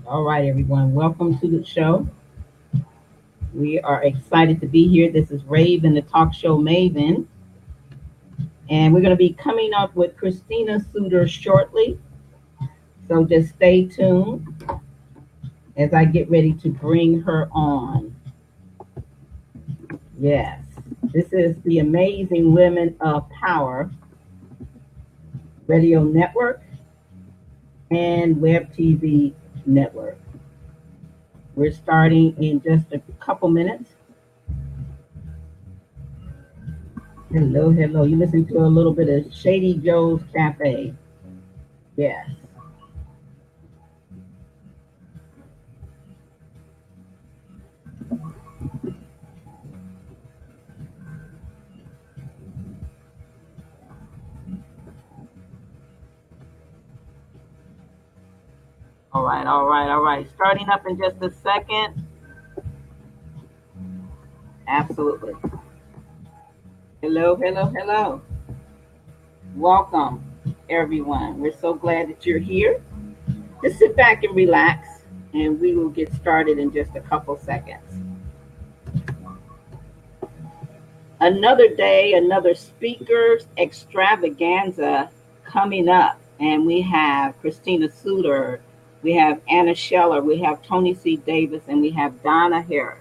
All right, everyone. Welcome to the show. We are excited to be here. This is Raven, the talk show Maven, and we're going to be coming up with Christina Suter shortly. So just stay tuned as I get ready to bring her on. Yes, this is the Amazing Women of Power Radio Network and Web TV Network. We're starting in just a couple minutes. Hello, hello. You listen to a little bit of Shady Joe's Cafe. Yes. All right, all right, all right. Starting up in just a second. Absolutely. Hello, hello, hello. Welcome, everyone. We're so glad that you're here. Just sit back and relax, and we will get started in just a couple seconds. Another day, another speakers extravaganza coming up. And we have Christina Suter, we have Anna Scheller, we have Tony C. Davis, and we have Donna Harris.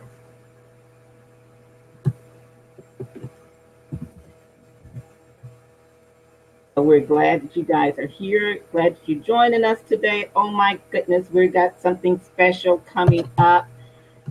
So we're glad that you guys are here. Glad that you're joining us today. Oh my goodness, we got something special coming up.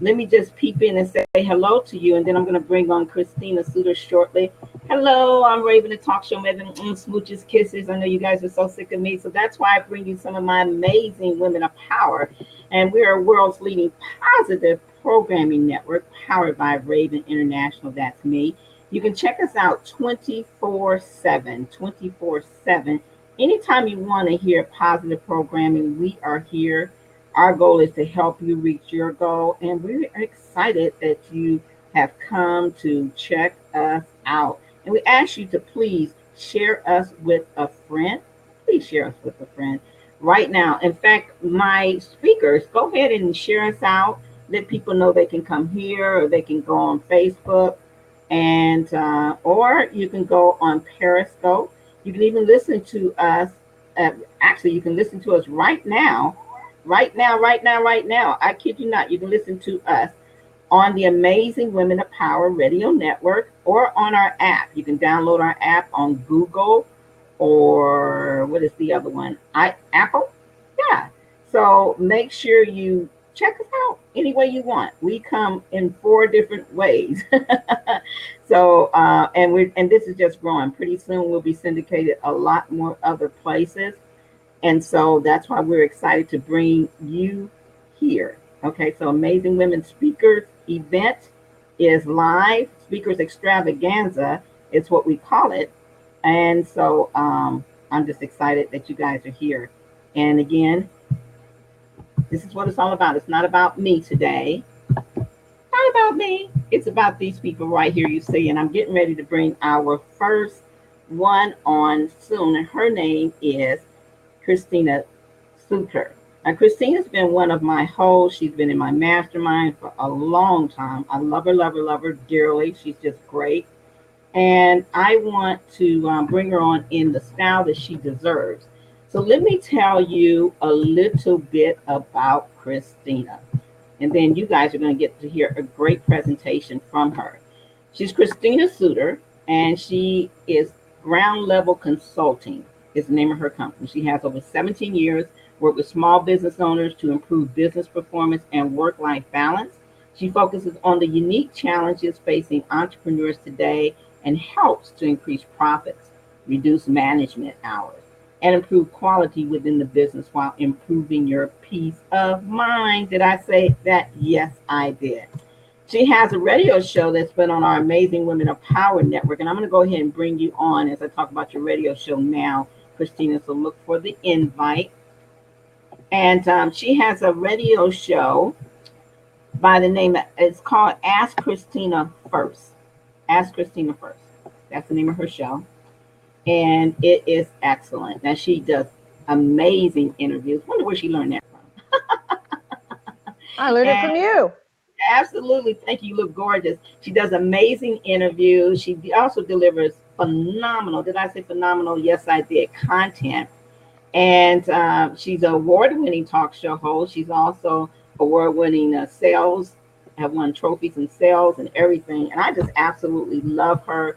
Let me just peep in and say hello to you, and then I'm going to bring on Christina Suter shortly. Hello, I'm Raven, the talk show Maven. Smooches, kisses. I know you guys are so sick of me, so that's why I bring you some of my amazing women of power. And we are world's leading positive programming network powered by Raven International. That's me. You can check us out 24/7, 24/7. Anytime you want to hear positive programming, we are here. Our goal is to help you reach your goal, and we're excited that you have come to check us out. And we ask you to please share us with a friend. Please share us with a friend right now. In fact, my speakers, go ahead and share us out. Let people know they can come here, or they can go on Facebook, and or you can go on Periscope. You can even listen to us. Actually, you can listen to us right now. Right now, right now, right now. I kid you not. You can listen to us on the Amazing Women of Power Radio Network or on our app. You can download our app on Google, or what is the other one? Apple? Yeah. So make sure you check us out any way you want. We come in 4 different ways. So and this is just growing. Pretty soon we'll be syndicated a lot more other places. And so that's why we're excited to bring you here. Okay, so Amazing Women Speakers event is live. Speakers Extravaganza is what we call it. And so I'm just excited that you guys are here. And again, this is what it's all about. It's not about me today. Not about me. It's about these people right here you see. And I'm getting ready to bring our first one on soon. And her name is Christina Suter. Now, Christina's been one of my hosts. She's been in my mastermind for a long time. I love her, love her, love her dearly. She's just great. And I want to bring her on in the style that she deserves. So let me tell you a little bit about Christina. And then you guys are going to get to hear a great presentation from her. She's Christina Suter, and she is Ground Level Consulting is the name of her company. She has over 17 years, worked with small business owners to improve business performance and work-life balance. She focuses on the unique challenges facing entrepreneurs today and helps to increase profits, reduce management hours, and improve quality within the business while improving your peace of mind. Did I say that? Yes, I did. She has a radio show that's been on our Amazing Women of Power network. And I'm going to go ahead and bring you on as I talk about your radio show now, Christina. So look for the invite. And she has a radio show by the name of, it's called Ask Christina First. Ask Christina First. That's the name of her show. And it is excellent. Now, she does amazing interviews. Wonder where she learned that from. I learned it from you. Absolutely. Thank you. You look gorgeous. She does amazing interviews. She also delivers phenomenal. Did I say phenomenal? Yes, I did. Content. And she's an award-winning talk show host. She's also award-winning sales. Have won trophies in sales and everything. And I just absolutely love her.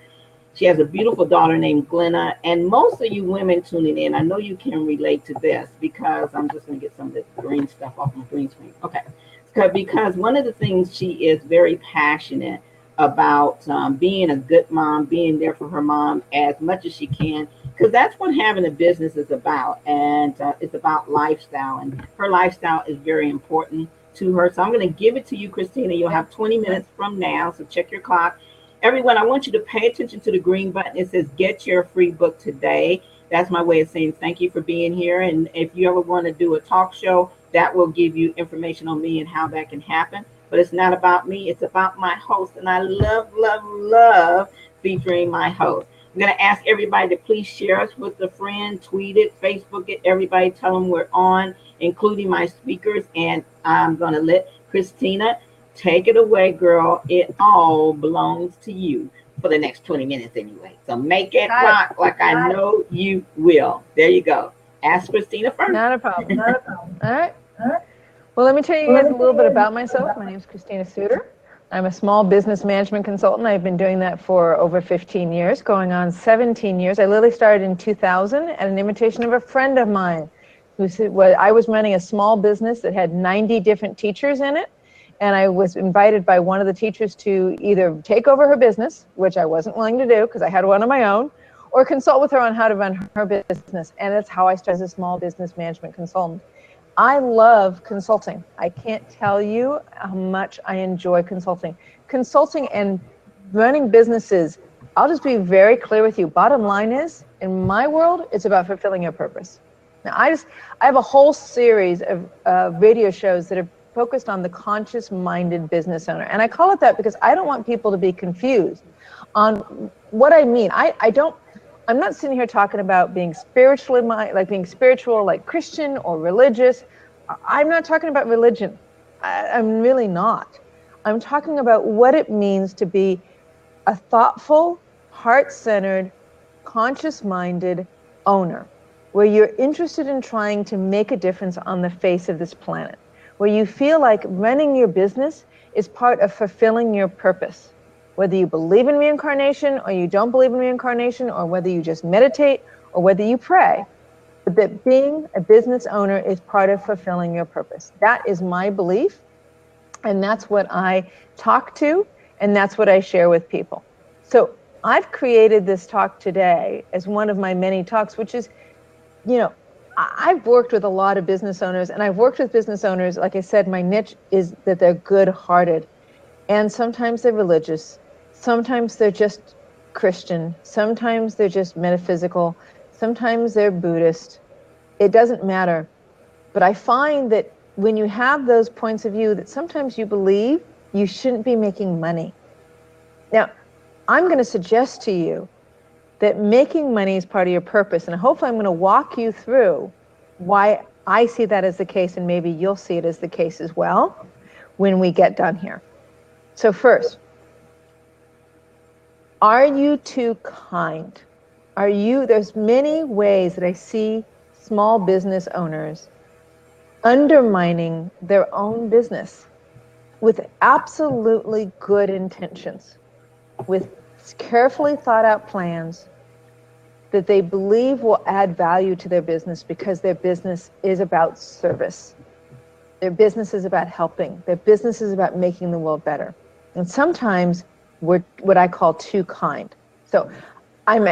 She has a beautiful daughter named Glenna. And most of you women tuning in, I know you can relate to this because I'm just going to get some of this green stuff off my green screen. Okay. Because one of the things she is very passionate about being a good mom, being there for her mom as much as she can, because that's what having a business is about. And it's about lifestyle. And her lifestyle is very important to her. So I'm going to give it to you, Christina. You'll have 20 minutes from now. So check your clock. Everyone, I want you to pay attention to the green button. It says get your free book today. That's my way of saying thank you for being here. And if you ever want to do a talk show, that will give you information on me and how that can happen. But it's not about me, it's about my host. And I love, love, love featuring my host. I'm going to ask everybody to please share us with a friend, tweet it, Facebook it, everybody tell them we're on, including my speakers. And I'm going to let Christina take it away, girl. It all belongs to you for the next 20 minutes anyway. So make it rock like I know you will. There you go. Ask Christina first. Not a problem. All right. Well, let me tell you guys a little bit about myself. My name is Christina Suter. I'm a small business management consultant. I've been doing that for over 15 years, going on 17 years. I literally started in 2000 at an invitation of a friend of mine who said, well, I was running a small business that had 90 different teachers in it. And I was invited by one of the teachers to either take over her business, which I wasn't willing to do because I had one of my own, or consult with her on how to run her business. And that's how I started as a small business management consultant. I love consulting. I can't tell you how much I enjoy consulting. Consulting and running businesses, I'll just be very clear with you. Bottom line is, in my world, it's about fulfilling your purpose. Now, I have a whole series of radio shows that are focused on the conscious-minded business owner. And I call it that because I don't want people to be confused on what I mean. I'm not sitting here talking about being spiritually, like being spiritual, like Christian or religious. I'm not talking about religion. I'm really not. I'm talking about what it means to be a thoughtful, heart-centered, conscious-minded owner, where you're interested in trying to make a difference on the face of this planet, where you feel like running your business is part of fulfilling your purpose. Whether you believe in reincarnation or you don't believe in reincarnation, or whether you just meditate or whether you pray, but that being a business owner is part of fulfilling your purpose. That is my belief, and that's what I talk to, and that's what I share with people. So I've created this talk today as one of my many talks, which is, I've worked with a lot of business owners, and I've worked with business owners, like I said, my niche is that they're good-hearted, and sometimes they're religious. Sometimes they're just Christian. Sometimes they're just metaphysical. Sometimes they're Buddhist. It doesn't matter. But I find that when you have those points of view, that sometimes you believe you shouldn't be making money. Now, I'm going to suggest to you that making money is part of your purpose. And hopefully I'm going to walk you through why I see that as the case, and maybe you'll see it as the case as well when we get done here. So first, are you too kind? There's many ways that I see small business owners undermining their own business with absolutely good intentions, with carefully thought out plans that they believe will add value to their business because their business is about service. Their business is about helping. Their business is about making the world better. And sometimes we're what I call too kind. So I'm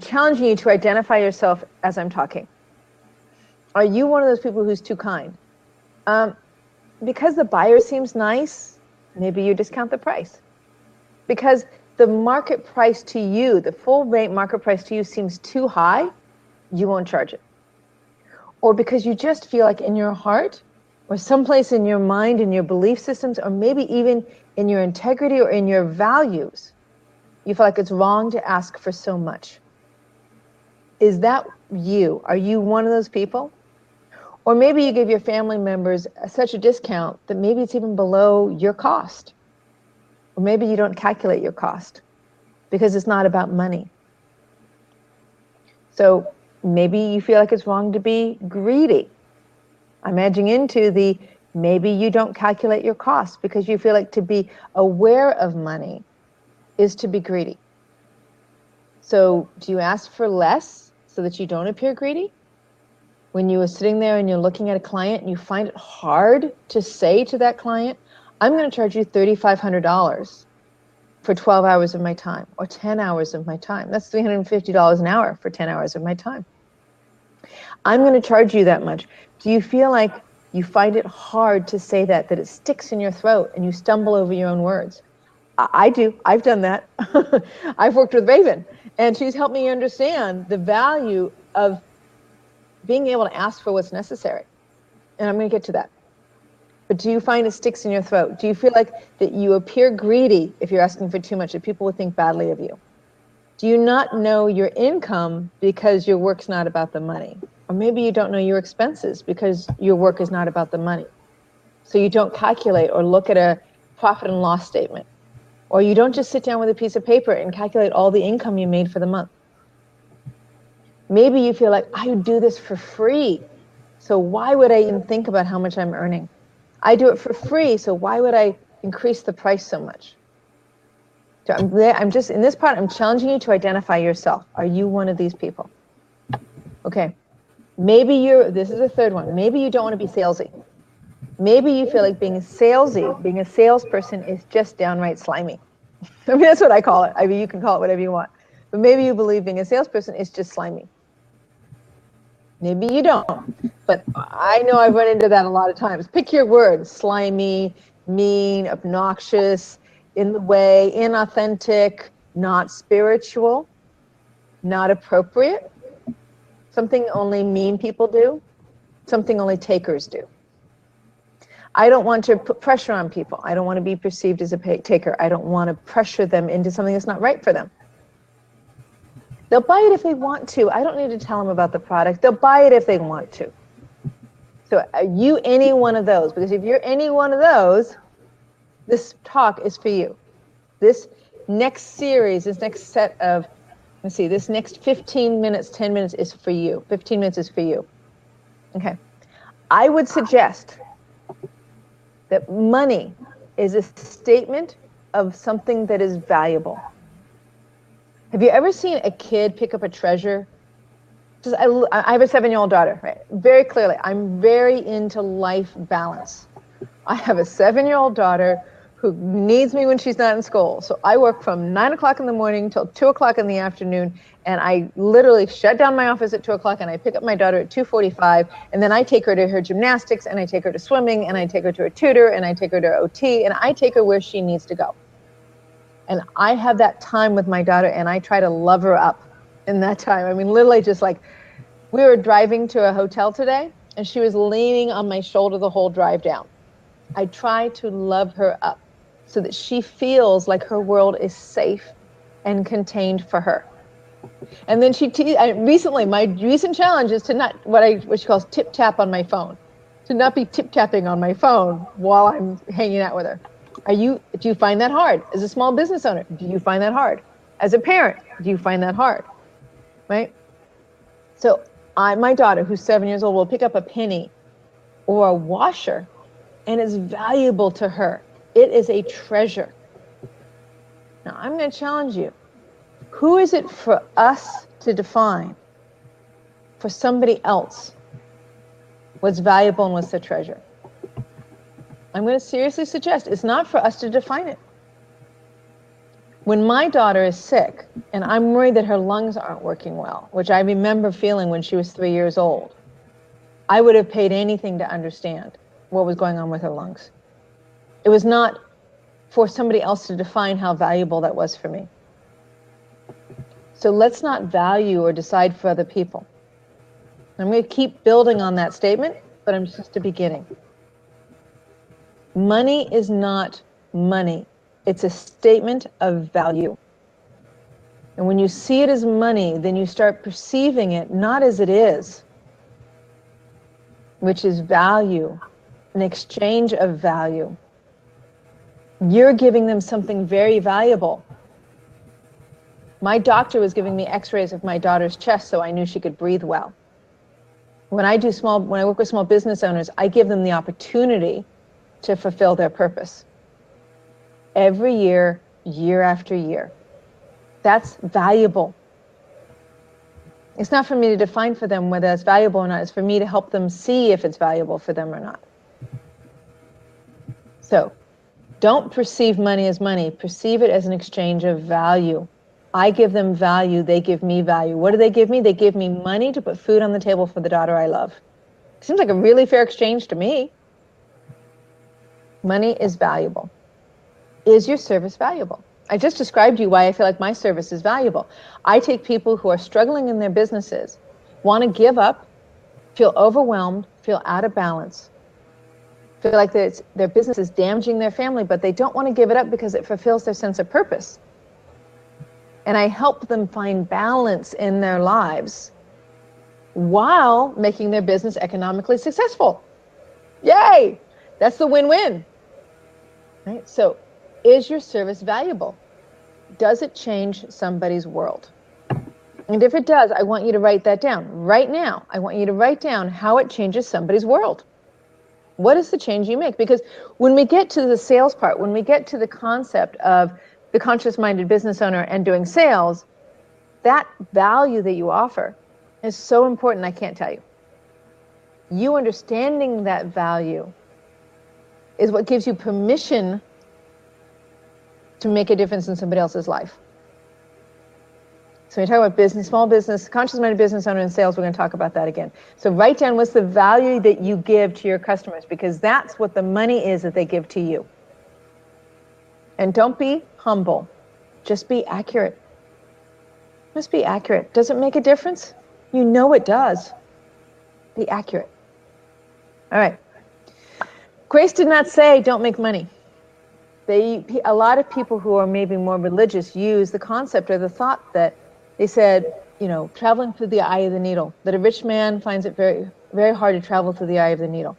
challenging you to identify yourself as I'm talking. Are you one of those people who's too kind? Because the buyer seems nice, maybe you discount the price. Because the market price to you, the full rate market price to you seems too high, you won't charge it. Or because you just feel like in your heart, or someplace in your mind, in your belief systems, or maybe even in your integrity or in your values, you feel like it's wrong to ask for so much. Is that you? Are you one of those people? Or maybe you give your family members such a discount that maybe it's even below your cost. Or maybe you don't calculate your cost because it's not about money. So maybe you feel like it's wrong to be greedy. I'm edging into the maybe you don't calculate your costs because you feel like to be aware of money is to be greedy. So do you ask for less so that you don't appear greedy? When you are sitting there and you're looking at a client and you find it hard to say to that client, I'm going to charge you $3,500 for 12 hours of my time or 10 hours of my time. That's $350 an hour for 10 hours of my time. I'm going to charge you that much. Do you feel like you find it hard to say that it sticks in your throat and you stumble over your own words? I do. I've done that. I've worked with Maven, and she's helped me understand the value of being able to ask for what's necessary. And I'm going to get to that. But do you find it sticks in your throat? Do you feel like that you appear greedy if you're asking for too much, that people will think badly of you? Do you not know your income because your work's not about the money? Or maybe you don't know your expenses because your work is not about the money. So you don't calculate or look at a profit and loss statement. Or you don't just sit down with a piece of paper and calculate all the income you made for the month. Maybe you feel like, I do this for free, so why would I even think about how much I'm earning? I do it for free, so why would I increase the price so much? So I'm just, in this part, I'm challenging you to identify yourself. Are you one of these people? Okay. Maybe this is the third one. Maybe you don't want to be salesy. Maybe you feel like being a salesperson is just downright slimy. I mean, that's what I call it. I mean, you can call it whatever you want. But maybe you believe being a salesperson is just slimy. Maybe you don't. But I know I've run into that a lot of times. Pick your words: slimy, mean, obnoxious, in the way, inauthentic, not spiritual, not appropriate, something only mean people do, something only takers do. I don't want to put pressure on people. I don't want to be perceived as a taker. I don't want to pressure them into something that's not right for them. They'll buy it if they want to. I don't need to tell them about the product. They'll buy it if they want to. So are you any one of those? Because if you're any one of those, this talk is for you. This next series, this next set of, this next 15 minutes, 10 minutes is for you. 15 minutes is for you. Okay. I would suggest that money is a statement of something that is valuable. Have you ever seen a kid pick up a treasure? I have a 7-year-old daughter, right? Very clearly, I'm very into life balance. I have a 7-year-old daughter who needs me when she's not in school. So I work from 9 o'clock in the morning till 2 o'clock in the afternoon. And I literally shut down my office at 2 o'clock and I pick up my daughter at 2:45. And then I take her to her gymnastics and I take her to swimming and I take her to a tutor and I take her to OT and I take her where she needs to go. And I have that time with my daughter and I try to love her up in that time. I mean, literally just like, we were driving to a hotel today and she was leaning on my shoulder the whole drive down. I try to love her up so that she feels like her world is safe and contained for her. And then my recent challenge is to not, what she calls tip tap on my phone, to not be tip tapping on my phone while I'm hanging out with her. Do you find that hard? As a small business owner, do you find that hard? As a parent, do you find that hard? Right? So my daughter, who's 7 years old, will pick up a penny or a washer, and it's valuable to her. It is a treasure. Now, I'm going to challenge you. Who is it for us to define for somebody else what's valuable and what's the treasure? I'm going to seriously suggest it's not for us to define it. When my daughter is sick and I'm worried that her lungs aren't working well, which I remember feeling when she was 3 years old, I would have paid anything to understand what was going on with her lungs. It was not for somebody else to define how valuable that was for me. So let's not value or decide for other people. I'm going to keep building on that statement, but I'm just a beginning. Money is not money. It's a statement of value. And when you see it as money, then you start perceiving it not as it is, which is value, an exchange of value. You're giving them something very valuable. My doctor was giving me x-rays of my daughter's chest so I knew she could breathe well. When I work with small business owners, I give them the opportunity to fulfill their purpose. Every year, year after year. That's valuable. It's not for me to define for them whether that's valuable or not. It's for me to help them see if it's valuable for them or not. So don't perceive money as money. Perceive it as an exchange of value. I give them value. They give me value. What do they give me? They give me money to put food on the table for the daughter I love. Seems like a really fair exchange to me. Money is valuable. Is your service valuable? I just described to you why I feel like my service is valuable. I take people who are struggling in their businesses, want to give up, feel overwhelmed, feel out of balance, feel like their business is damaging their family, but they don't want to give it up because it fulfills their sense of purpose. And I help them find balance in their lives while making their business economically successful. Yay! That's the win-win. Right? So, is your service valuable? Does it change somebody's world? And if it does, I want you to write that down. Right now, I want you to write down how it changes somebody's world. What is the change you make? Because when we get to the sales part, when we get to the concept of the conscious-minded business owner and doing sales, that value that you offer is so important, I can't tell you. You understanding that value is what gives you permission to make a difference in somebody else's life. So when we talk about business, small business, conscious-minded business owner and sales, we're going to talk about that again. So write down what's the value that you give to your customers, because that's what the money is that they give to you. And don't be humble. Just be accurate. Just be accurate. Does it make a difference? You know it does. Be accurate. All right. Grace did not say don't make money. A lot of people who are maybe more religious use the concept or the thought that they said, traveling through the eye of the needle, that a rich man finds it very, very hard to travel through the eye of the needle.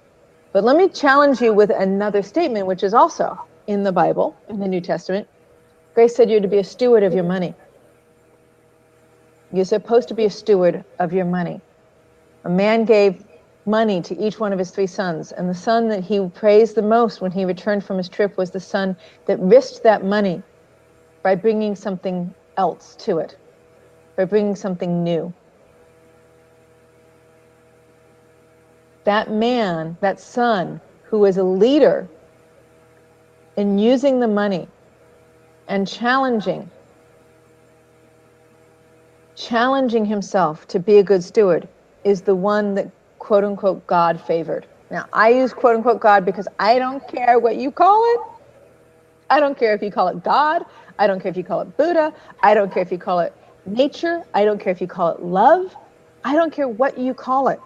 But let me challenge you with another statement, which is also in the Bible, in the New Testament. Grace said you're to be a steward of your money. You're supposed to be a steward of your money. A man gave money to each one of his 3 sons, and the son that he praised the most when he returned from his trip was the son that risked that money by bringing something else to it, by bringing something new. That man, that son, who was a leader in using the money and challenging himself to be a good steward, is the one that quote unquote God favored. Now, I use quote unquote God because I don't care what you call it. I don't care if you call it God. I don't care if you call it Buddha. I don't care if you call it nature. I don't care if you call it love. I don't care what you call it.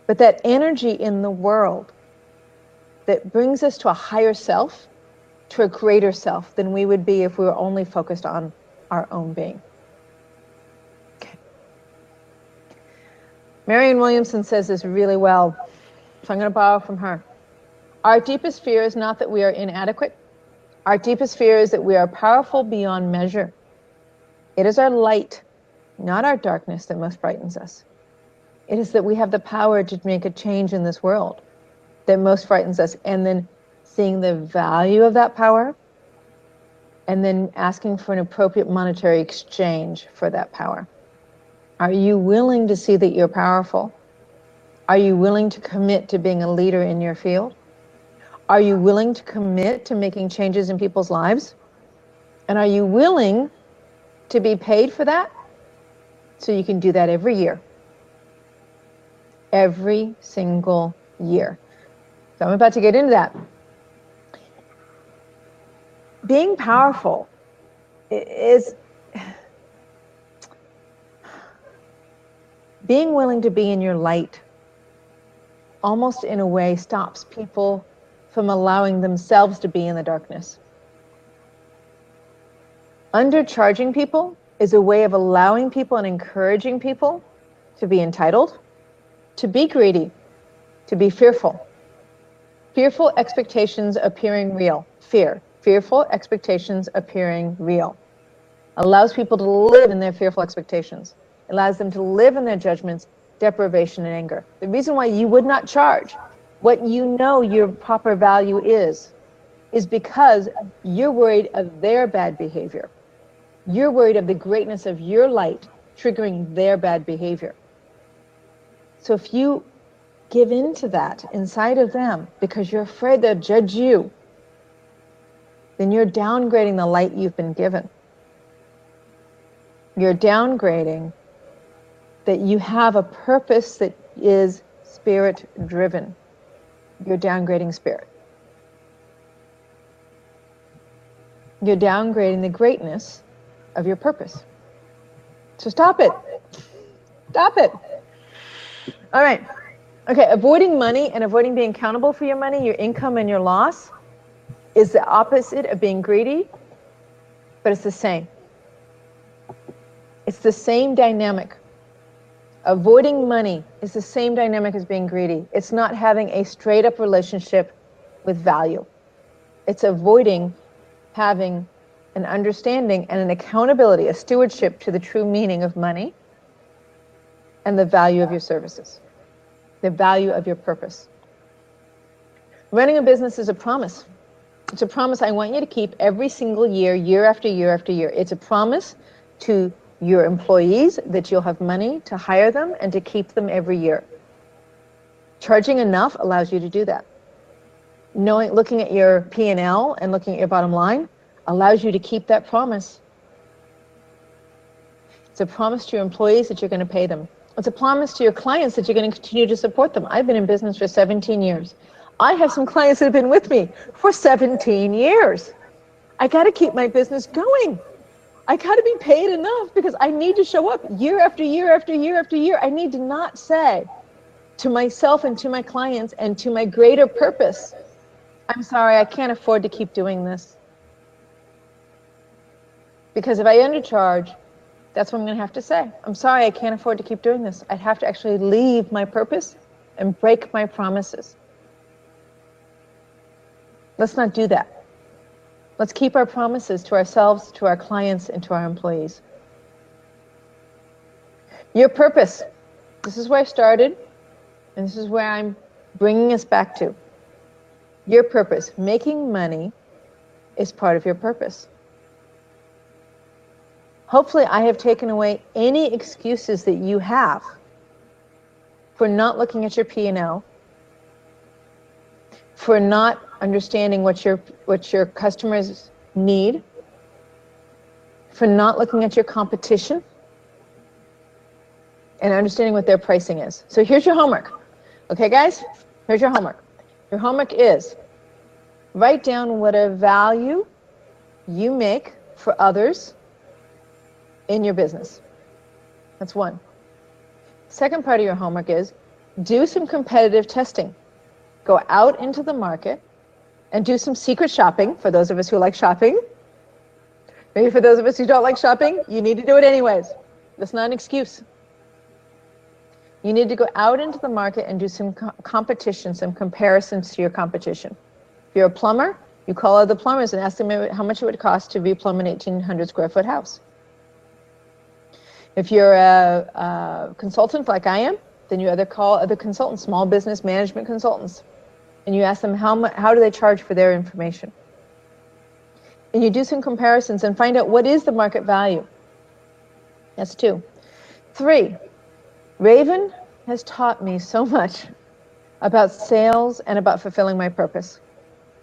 But that energy in the world that brings us to a higher self, to a greater self than we would be if we were only focused on our own being. Marianne Williamson says this really well, so I'm going to borrow from her. Our deepest fear is not that we are inadequate. Our deepest fear is that we are powerful beyond measure. It is our light, not our darkness, that most frightens us. It is that we have the power to make a change in this world that most frightens us, and then seeing the value of that power, and then asking for an appropriate monetary exchange for that power. Are you willing to see that you're powerful? Are you willing to commit to being a leader in your field? Are you willing to commit to making changes in people's lives? And are you willing to be paid for that? So you can do that every year. Every single year. So I'm about to get into that. Being powerful is being willing to be in your light. Almost in a way stops people from allowing themselves to be in the darkness. Undercharging people is a way of allowing people and encouraging people to be entitled, to be greedy, to be fearful. Fearful expectations appearing real. Fear. Fearful expectations appearing real. Allows people to live in their fearful expectations. It allows them to live in their judgments, deprivation, and anger. The reason why you would not charge what you know your proper value is because you're worried of their bad behavior. You're worried of the greatness of your light triggering their bad behavior. So if you give in to that inside of them because you're afraid they'll judge you, then you're downgrading the light you've been given. You're downgrading that you have a purpose that is spirit driven. You're downgrading spirit. You're downgrading the greatness of your purpose. So stop it. Stop it. All right. Okay, avoiding money and avoiding being accountable for your money, your income, and your loss is the opposite of being greedy, but it's the same. It's the same dynamic. Avoiding money is the same dynamic as being greedy. It's not having a straight up relationship with value. It's avoiding having an understanding and an accountability, a stewardship to the true meaning of money and the value of your services, the value of your purpose. Running a business is a promise. It's a promise I want you to keep every single year, year after year after year. It's a promise to your employees that you'll have money to hire them and to keep them every year. Charging enough allows you to do that. Looking at your P&L and looking at your bottom line allows you to keep that promise. It's a promise to your employees that you're going to pay them. It's a promise to your clients that you're going to continue to support them. I've been in business for 17 years. I have some clients that have been with me for 17 years. I got to keep my business going. I got to be paid enough because I need to show up year after year after year after year. I need to not say to myself and to my clients and to my greater purpose, I'm sorry, I can't afford to keep doing this. Because if I undercharge, that's what I'm going to have to say. I'm sorry, I can't afford to keep doing this. I'd have to actually leave my purpose and break my promises. Let's not do that. Let's keep our promises to ourselves, to our clients, and to our employees. Your purpose. This is where I started, and this is where I'm bringing us back to. Your purpose. Making money is part of your purpose. Hopefully, I have taken away any excuses that you have for not looking at your P&L, for not understanding what your customers need, for not looking at your competition, and understanding what their pricing is. So here's your homework. Okay, guys? Here's your homework. Your homework is write down what a value you make for others in your business. That's one. Second part of your homework is do some competitive testing. Go out into the market and do some secret shopping for those of us who like shopping. Maybe for those of us who don't like shopping, you need to do it anyways. That's not an excuse. You need to go out into the market and do some competition, some comparisons to your competition. If you're a plumber, you call other plumbers and ask them how much it would cost to replumb an 1,800 square foot house. If you're a consultant like I am, then you either call other consultants, small business management consultants, and you ask them how do they charge for their information. And you do some comparisons and find out what is the market value. That's 2. 3, Raven has taught me so much about sales and about fulfilling my purpose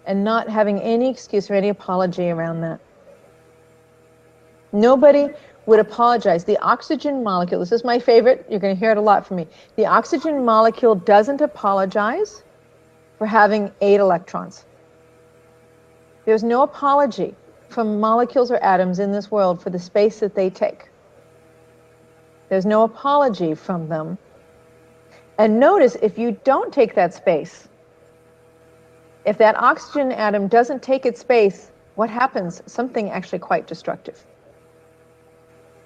and not having any excuse or any apology around that. Nobody would apologize. The oxygen molecule, this is my favorite, you're going to hear it a lot from me. The oxygen molecule doesn't apologize for having 8 electrons. There's no apology from molecules or atoms in this world for the space that they take. There's no apology from them. And notice, if you don't take that space, if that oxygen atom doesn't take its space, what happens? Something actually quite destructive.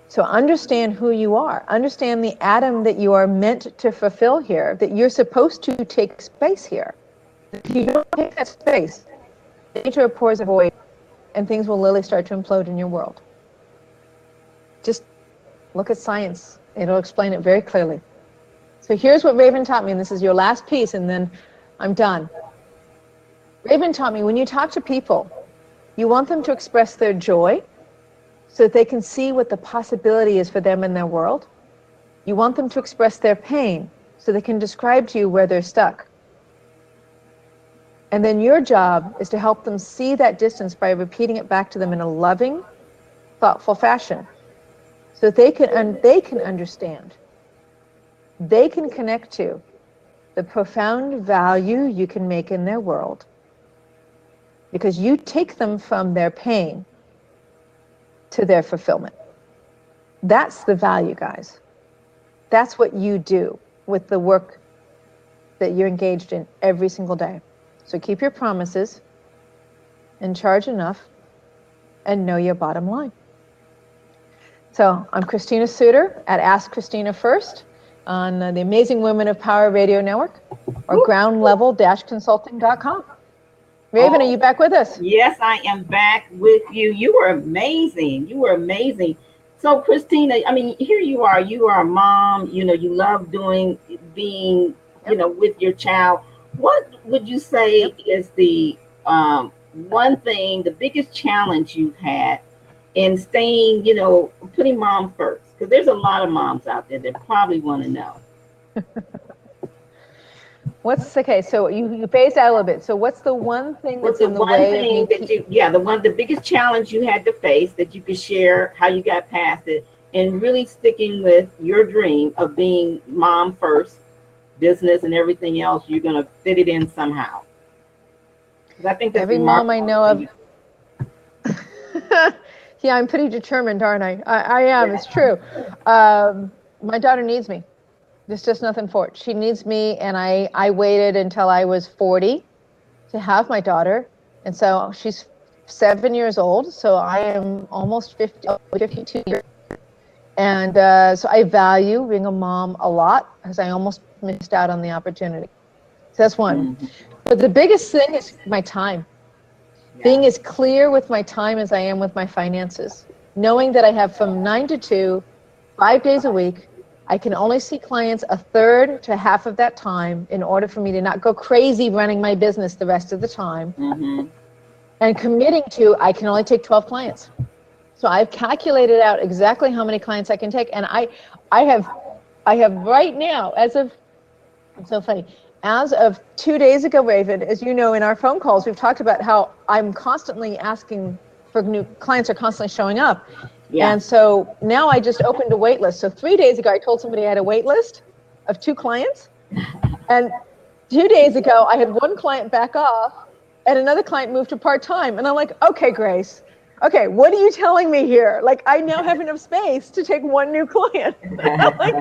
So understand who you are. Understand the atom that you are meant to fulfill here, that you're supposed to take space here. If you don't take that space, nature pours a void, and things will literally start to implode in your world. Just look at science. It'll explain it very clearly. So here's what Raven taught me, and this is your last piece, and then I'm done. Raven taught me, when you talk to people, you want them to express their joy so that they can see what the possibility is for them in their world. You want them to express their pain so they can describe to you where they're stuck. And then your job is to help them see that distance by repeating it back to them in a loving, thoughtful fashion, so that they can understand. They can connect to the profound value you can make in their world, because you take them from their pain to their fulfillment. That's the value, guys. That's what you do with the work that you're engaged in every single day. So keep your promises and charge enough and know your bottom line. So I'm Christina Suter at Ask Christina First on the Amazing Women of Power Radio Network, or groundlevel-consulting.com. Raven, are you back with us? Yes, I am back with you. You were amazing. You were amazing. So, Christina, I mean, here you are a mom, you love being, with your child. What would you say is the one thing, the biggest challenge you've had in staying, putting mom first? Because there's a lot of moms out there that probably want to know. Okay? So you phased out a little bit. So what's the one thing that's in the way of you? The biggest challenge you had to face that you could share how you got past it, and really sticking with your dream of being mom first, business and everything else. You're gonna fit it in somehow. Because I think that's every mom I know of. Yeah, I'm pretty determined, aren't I? I am. It's true. My daughter needs me. There's just nothing for it. She needs me, and I waited until I was 40 to have my daughter. And so she's 7 years old, so I am almost 52 years. And so I value being a mom a lot, because I almost missed out on the opportunity. So that's one. Mm-hmm. But the biggest thing is my time. Yeah. Being as clear with my time as I am with my finances. Knowing that I have from 9 to 2, 5 days a week. I can only see clients a third to half of that time in order for me to not go crazy running my business the rest of the time. Mm-hmm. And committing to, I can only take 12 clients. So I've calculated out exactly how many clients I can take. And I have right now, it's so funny, as of 2 days ago, Raven, as you know, in our phone calls, we've talked about how I'm constantly asking for new clients, are constantly showing up. Yeah. And so now I just opened a wait list. So 3 days ago, I told somebody I had a wait list of 2 clients. And 2 days ago, I had 1 client back off and another client moved to part-time. And I'm like, okay, Grace, okay, what are you telling me here? Like, I now have enough space to take 1 new client. Like,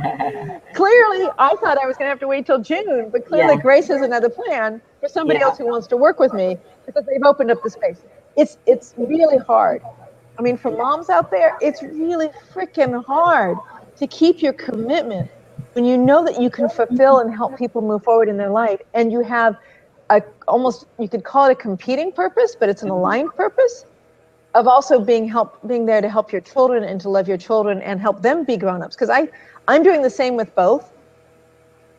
clearly, I thought I was going to have to wait till June, but clearly Grace has another plan for somebody else who wants to work with me, because they've opened up the space. It's really hard. I mean, for moms out there, it's really freaking hard to keep your commitment when you know that you can fulfill and help people move forward in their life, and you have almost, you could call it a competing purpose, but it's an aligned purpose of also being there to help your children and to love your children and help them be grown-ups. Because I'm doing the same with both.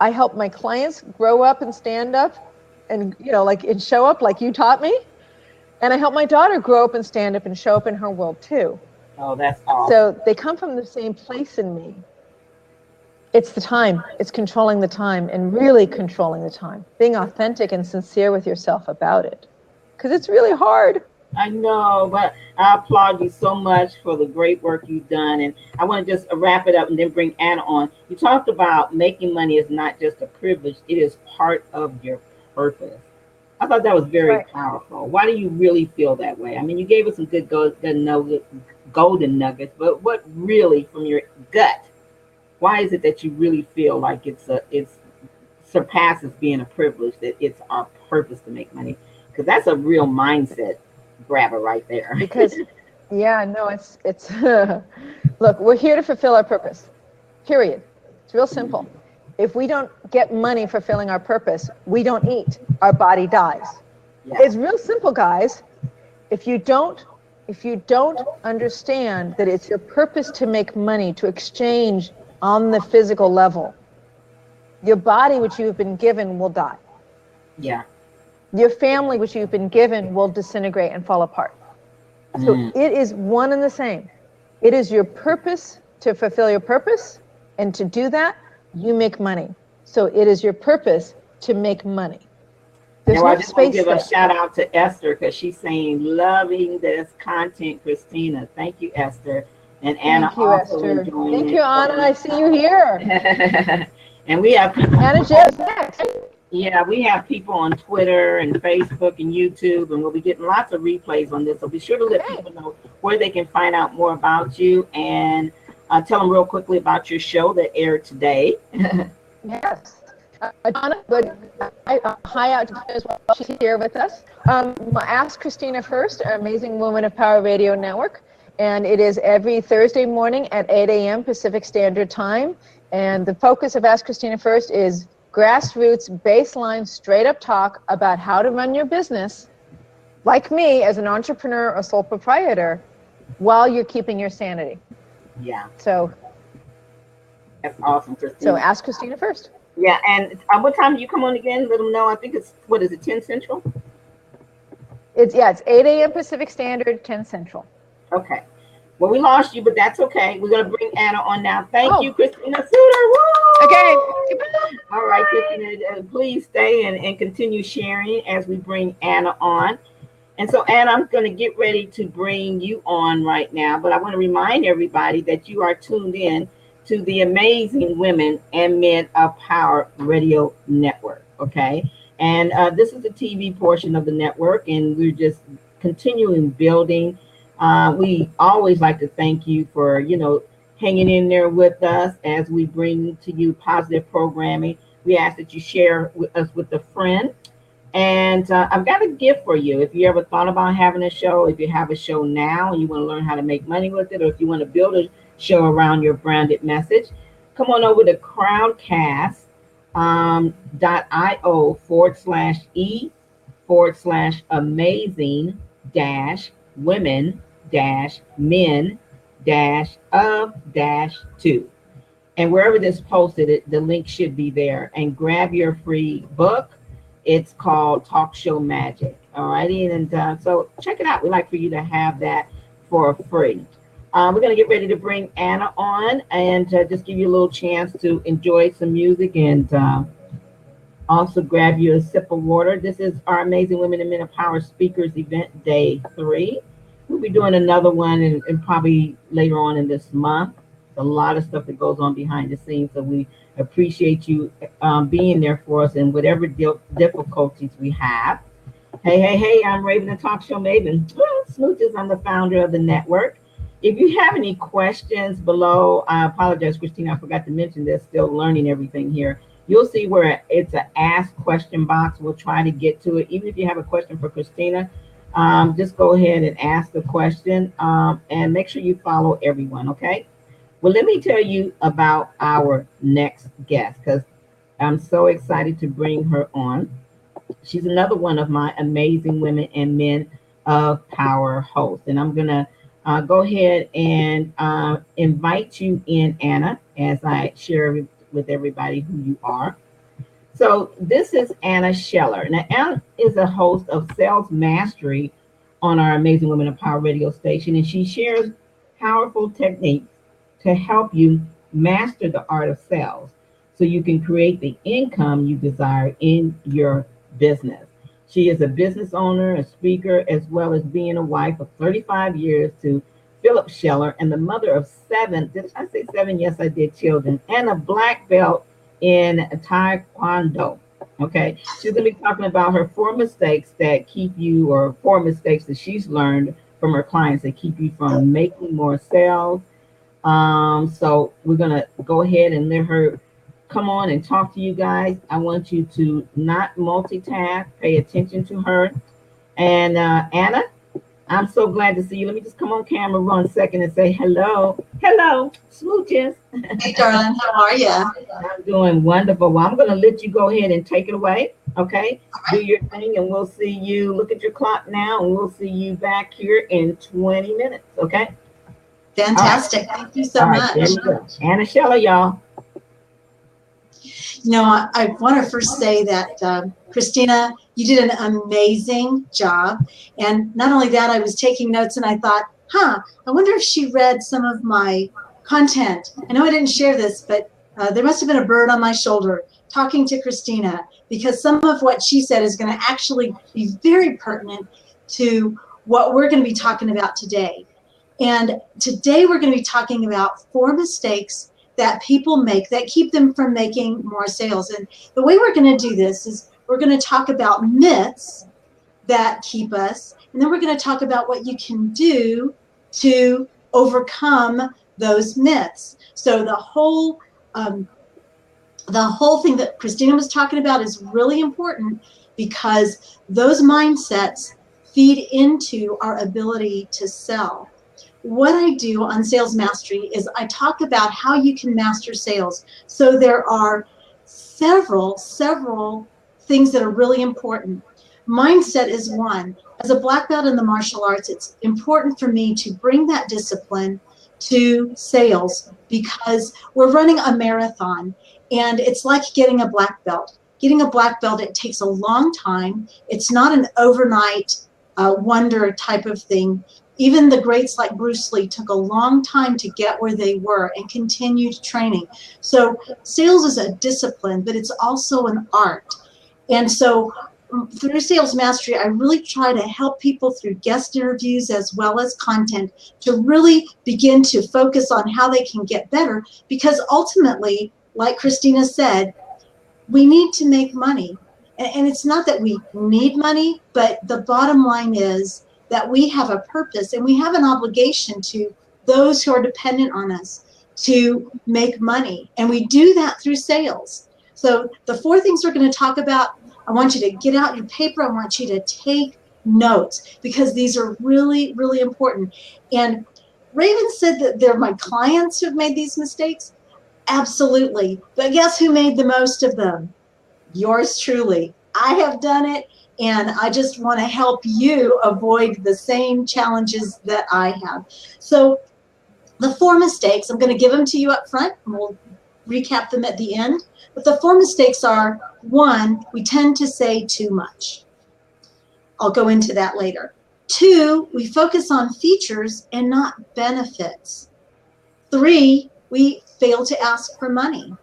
I help my clients grow up and stand up and, and show up like you taught me. And I help my daughter grow up and stand up and show up in her world too. Oh, that's awesome. So they come from the same place in me. It's the time. It's controlling the time, and really controlling the time. Being authentic and sincere with yourself about it. Because it's really hard. I know, but I applaud you so much for the great work you've done. And I want to just wrap it up and then bring Anna on. You talked about making money is not just a privilege. It is part of your purpose. I thought that was very powerful. Why do you really feel that way? I mean, you gave us some good golden nuggets, but what really, from your gut, why is it that you really feel like it's surpasses being a privilege, that it's our purpose to make money? Because that's a real mindset grabber right there. Because, it's Look, we're here to fulfill our purpose, period. It's real simple. If we don't get money fulfilling our purpose, we don't eat. Our body dies. Yeah. It's real simple, guys. If you don't understand that it's your purpose to make money, to exchange on the physical level, your body, which you've been given, will die. Yeah. Your family, which you've been given, will disintegrate and fall apart. So it is one and the same. It is your purpose to fulfill your purpose, and to do that, you make money. So it is your purpose to make money. There's Now, no I just want to space give a there. shout out to Esther because she's saying, loving this content, Christina. Thank you, Esther. And Anna Thank you, also Esther. enjoying Thank it. you, Anna. I see you here. And we have people. Anna Jeff's next. Yeah, we have people on Twitter and Facebook and YouTube, and we'll be getting lots of replays on this. So be sure to let people know where they can find out more about you, and tell them real quickly about your show that aired today. Yes. Donna, good. Hi out to as well. She's here with us. Ask Christina First, our Amazing Woman of Power Radio Network. And it is every Thursday morning at 8 a.m. Pacific Standard Time. And the focus of Ask Christina First is grassroots, baseline, straight up talk about how to run your business, like me, as an entrepreneur or sole proprietor, while you're keeping your sanity. Yeah. So that's awesome, Christina. So Ask Christina First. Yeah, and what time do you come on again? Let them know. I think it's, what is it, 10 Central? It's 8 a.m. Pacific Standard, 10 Central. Okay. Well, we lost you, but that's okay. We're going to bring Anna on now. Thank you, Christina Suter. Woo! Okay. All right, Christina, please stay and continue sharing as we bring Anna on. And so, Anna, I'm going to get ready to bring you on right now, but I want to remind everybody that you are tuned in to the Amazing Women and Men of Power Radio Network, okay? And this is the TV portion of the network, and we're just continuing building. We always like to thank you for, hanging in there with us as we bring to you positive programming. We ask that you share with us with a friend. And I've got a gift for you. If you ever thought about having a show, if you have a show now and you want to learn how to make money with it, or if you want to build a show around your branded message, come on over to crowdcast.io/e/amazing women men of 2. And wherever this posted, the link should be there. And grab your free book. It's called Talk Show Magic. All righty. And so check it out. We'd like for you to have that for free. We're going to get ready to bring Anna on and just give you a little chance to enjoy some music and also grab you a sip of water. This is our Amazing Women and Men of Power Speakers event, day 3. We'll be doing another one and probably later on in this month. A lot of stuff that goes on behind the scenes, so we appreciate you being there for us in whatever difficulties we have. Hey, I'm Raven, the Talk Show Maven. Smooches, I'm the founder of the network. If you have any questions below, I apologize, Christina, I forgot to mention this, still learning everything here. You'll see where it's an ask question box. We'll try to get to it. Even if you have a question for Christina, just go ahead and ask the question and make sure you follow everyone, okay? Well, let me tell you about our next guest because I'm so excited to bring her on. She's another one of my Amazing Women and Men of Power hosts. And I'm going to go ahead and invite you in, Anna, as I share with everybody who you are. So this is Anna Scheller. Now, Anna is a host of Sales Mastery on our Amazing Women of Power radio station, and she shares powerful techniques to help you master the art of sales so you can create the income you desire in your business. She is a business owner, a speaker, as well as being a wife of 35 years to Philip Scheller and the mother of 7, did I say 7? Yes, I did, children, and a black belt in Taekwondo. Okay, she's going to be talking about her 4 mistakes that keep you, or 4 mistakes that she's learned from her clients that keep you from making more sales. So we're going to go ahead and let her come on and talk to you guys. I want you to not multitask, pay attention to her. And Anna, I'm so glad to see you. Let me just come on camera 1 second and say hello. Hello, smooches. Hey, darling, how are you? I'm doing wonderful. Well, I'm going to let you go ahead and take it away. Okay. Do your thing, and we'll see you. Look at your clock now, and we'll see you back here in 20 minutes. Okay. All right. Fantastic. Thank you so All right. There much. we go. Anna Shella, y'all. You know, I want to first say that, Christina, you did an amazing job. And not only that, I was taking notes and I thought, I wonder if she read some of my content. I know I didn't share this, but there must have been a bird on my shoulder talking to Christina, because some of what she said is going to actually be very pertinent to what we're going to be talking about today. And today we're going to be talking about 4 mistakes that people make that keep them from making more sales. And the way we're going to do this is we're going to talk about myths that keep us, and then we're going to talk about what you can do to overcome those myths. So the whole thing that Christina was talking about is really important, because those mindsets feed into our ability to sell. What I do on Sales Mastery is I talk about how you can master sales. So there are several things that are really important. Mindset is one. As a black belt in the martial arts, it's important for me to bring that discipline to sales, because we're running a marathon, and it's like getting a black belt. Getting a black belt, it takes a long time. It's not an overnight wonder type of thing. Even the greats like Bruce Lee took a long time to get where they were and continued training. So sales is a discipline, but it's also an art. And so through Sales Mastery, I really try to help people through guest interviews as well as content to really begin to focus on how they can get better, because ultimately, like Christina said, we need to make money. And it's not that we need money, but the bottom line is that we have a purpose and we have an obligation to those who are dependent on us to make money. And we do that through sales. So the 4 things we're going to talk about, I want you to get out your paper. I want you to take notes, because these are really, really important. And Raven said that they're my clients who've made these mistakes. Absolutely. But guess who made the most of them? Yours truly. I have done it, and I just want to help you avoid the same challenges that I have. So the 4 mistakes, I'm going to give them to you up front, and we'll recap them at the end. But the 4 mistakes are: 1, we tend to say too much. I'll go into that later. 2, we focus on features and not benefits. 3, we fail to ask for money.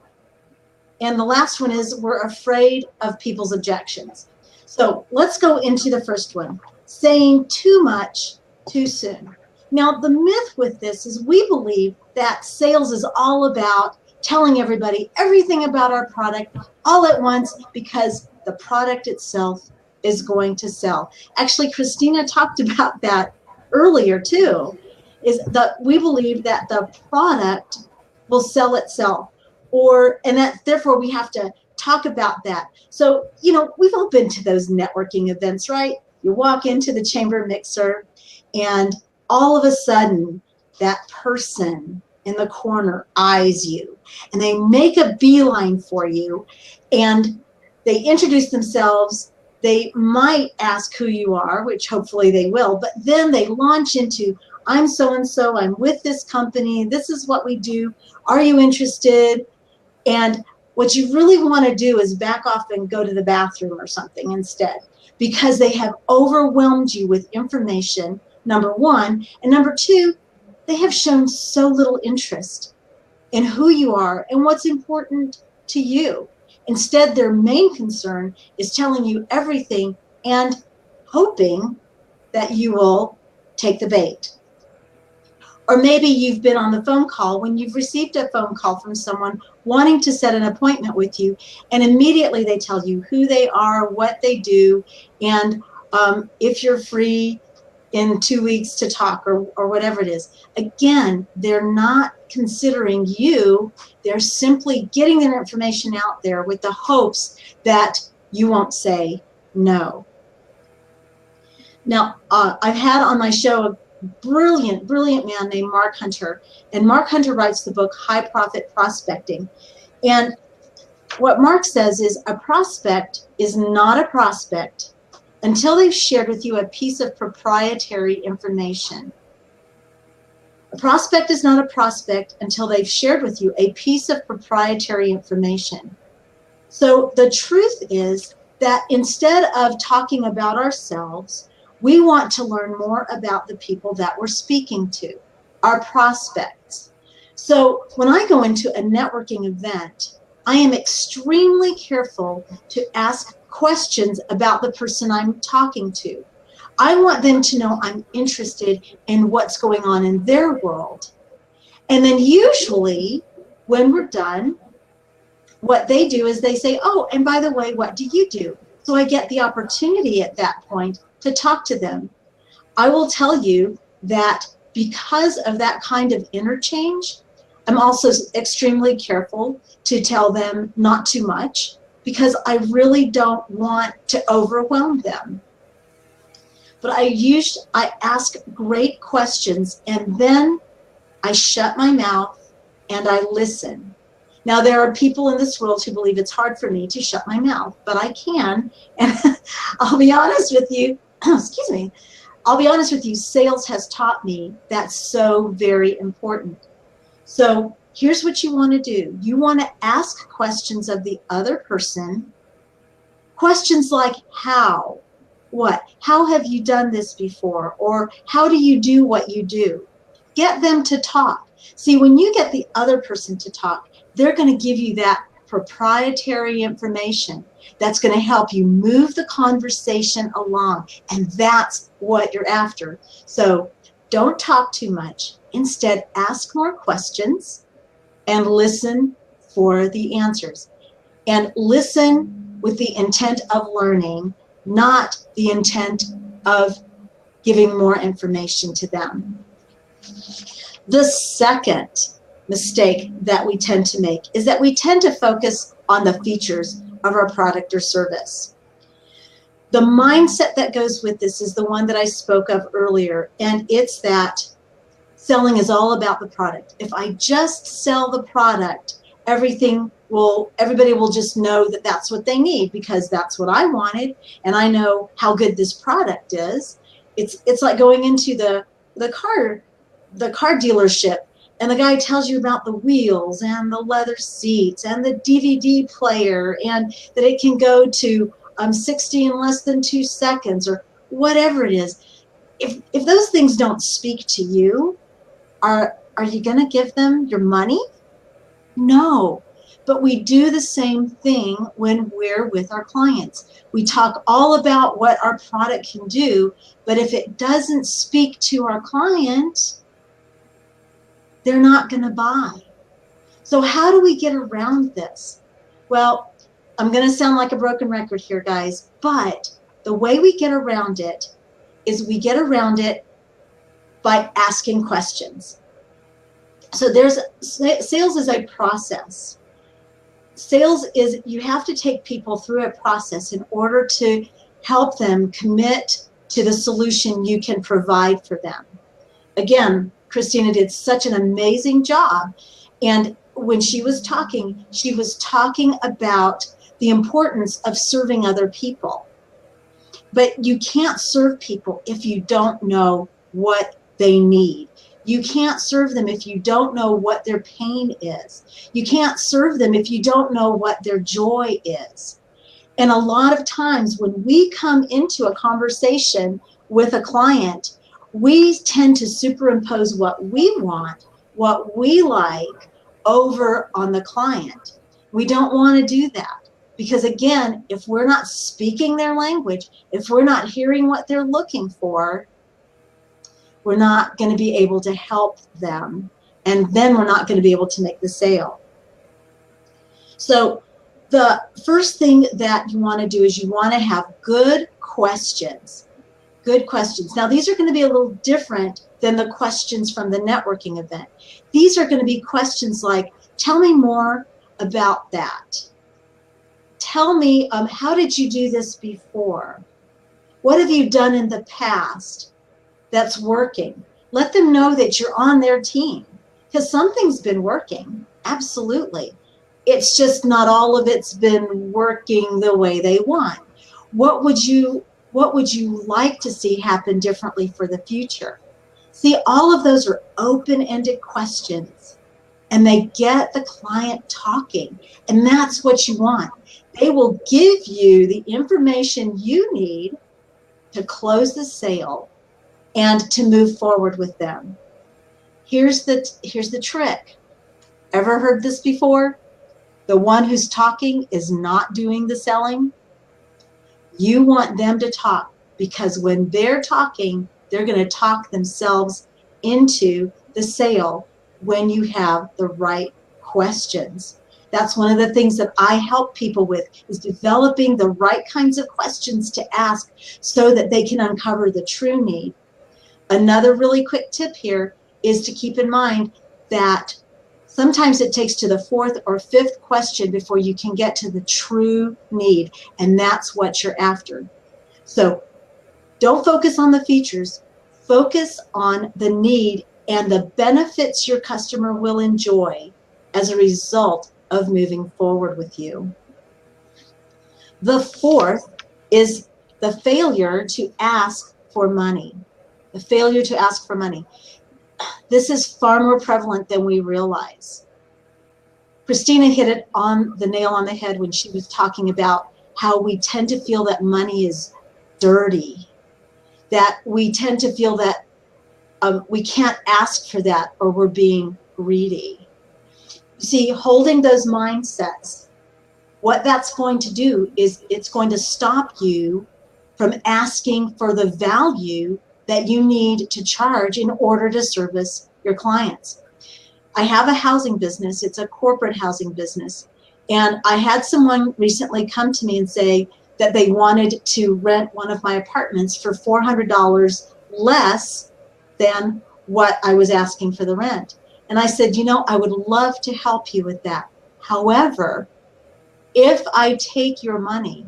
And the last one is we're afraid of people's objections. So let's go into the first one, saying too much too soon. Now, the myth with this is we believe that sales is all about telling everybody everything about our product all at once, because the product itself is going to sell. Actually, Christina talked about that earlier too, is that we believe that the product will sell itself, and that therefore we have to talk about that. So, we've all been to those networking events, right? You walk into the chamber mixer, and all of a sudden that person in the corner eyes you, and they make a beeline for you, and they introduce themselves. They might ask who you are, which hopefully they will, but then they launch into, I'm so-and-so, I'm with this company, this is what we do, are you interested? And what you really want to do is back off and go to the bathroom or something instead, because they have overwhelmed you with information, number 1. And number 2, they have shown so little interest in who you are and what's important to you. Instead, their main concern is telling you everything and hoping that you will take the bait. Or maybe you've been on the phone call when you've received a phone call from someone wanting to set an appointment with you, and immediately they tell you who they are, what they do, and if you're free in 2 weeks to talk, or whatever it is. Again, they're not considering you. They're simply getting their information out there with the hopes that you won't say no. Now, I've had on my show a brilliant, brilliant man named Mark Hunter, and Mark Hunter writes the book High Profit Prospecting. And what Mark says is a prospect is not a prospect until they've shared with you a piece of proprietary information. A prospect is not a prospect until they've shared with you a piece of proprietary information. So the truth is that instead of talking about ourselves, we want to learn more about the people that we're speaking to, our prospects. So when I go into a networking event, I am extremely careful to ask questions about the person I'm talking to. I want them to know I'm interested in what's going on in their world. And then usually when we're done, what they do is they say, oh, and by the way, what do you do? So I get the opportunity at that point to talk to them. I will tell you that because of that kind of interchange, I'm also extremely careful to tell them not too much because I really don't want to overwhelm them. But I ask great questions and then I shut my mouth and I listen. Now, there are people in this world who believe it's hard for me to shut my mouth, but I can. And I'll be honest with you, excuse me, I'll be honest with you, sales has taught me that's so very important. So here's what you want to do. You want to ask questions of the other person. Questions like how, what, how have you done this before? Or how do you do what you do? Get them to talk. See, when you get the other person to talk, they're going to give you that proprietary information that's going to help you move the conversation along. And that's what you're after. So don't talk too much. Instead, ask more questions and listen for the answers. And listen with the intent of learning, not the intent of giving more information to them. The second mistake that we tend to make is that we tend to focus on the features of our product or service. The mindset that goes with this is the one that I spoke of earlier, and it's that selling is all about the product. If I just sell the product, everybody will just know that that's what they need because that's what I wanted, and I know how good this product is. It's like going into the car dealership, and the guy tells you about the wheels and the leather seats and the DVD player and that it can go to 60 in less than 2 seconds or whatever it is. If those things don't speak to you, are you going to give them your money? No. But we do the same thing when we're with our clients. We talk all about what our product can do, but if it doesn't speak to our client, they're not going to buy. So how do we get around this? Well, I'm going to sound like a broken record here, guys, but the way we get around it is we get around it by asking questions. So sales is a process. Sales is, you have to take people through a process in order to help them commit to the solution you can provide for them. Again, Christina did such an amazing job. And when she was talking about the importance of serving other people. But you can't serve people if you don't know what they need. You can't serve them if you don't know what their pain is. You can't serve them if you don't know what their joy is. And a lot of times when we come into a conversation with a client, we tend to superimpose what we want, what we like, over on the client. We don't want to do that because, again, if we're not speaking their language, if we're not hearing what they're looking for, we're not going to be able to help them, and then we're not going to be able to make the sale. So the first thing that you want to do is you want to have good questions. Good questions. Now, these are going to be a little different than the questions from the networking event. These are going to be questions like, tell me more about that. Tell me, how did you do this before? What have you done in the past that's working? Let them know that you're on their team, because something's been working, absolutely. It's just not all of it's been working the way they want. What would you like to see happen differently for the future? See, all of those are open-ended questions, and they get the client talking, and that's what you want. They will give you the information you need to close the sale and to move forward with them. Here's the trick. Ever heard this before? The one who's talking is not doing the selling. You want them to talk, because when they're talking, they're going to talk themselves into the sale when you have the right questions. That's one of the things that I help people with, is developing the right kinds of questions to ask so that they can uncover the true need. Another really quick tip here is to keep in mind that sometimes it takes to the fourth or fifth question before you can get to the true need, and that's what you're after. So don't focus on the features, focus on the need and the benefits your customer will enjoy as a result of moving forward with you. The fourth is the failure to ask for money. The failure to ask for money. This is far more prevalent than we realize. Christina hit it on the nail on the head when she was talking about how we tend to feel that money is dirty, that we tend to feel that we can't ask for that or we're being greedy. You see, holding those mindsets, what that's going to do is it's going to stop you from asking for the value that you need to charge in order to service your clients. I have a housing business. It's a corporate housing business. And I had someone recently come to me and say that they wanted to rent one of my apartments for $400 less than what I was asking for the rent. And I said, you know, I would love to help you with that. However, if I take your money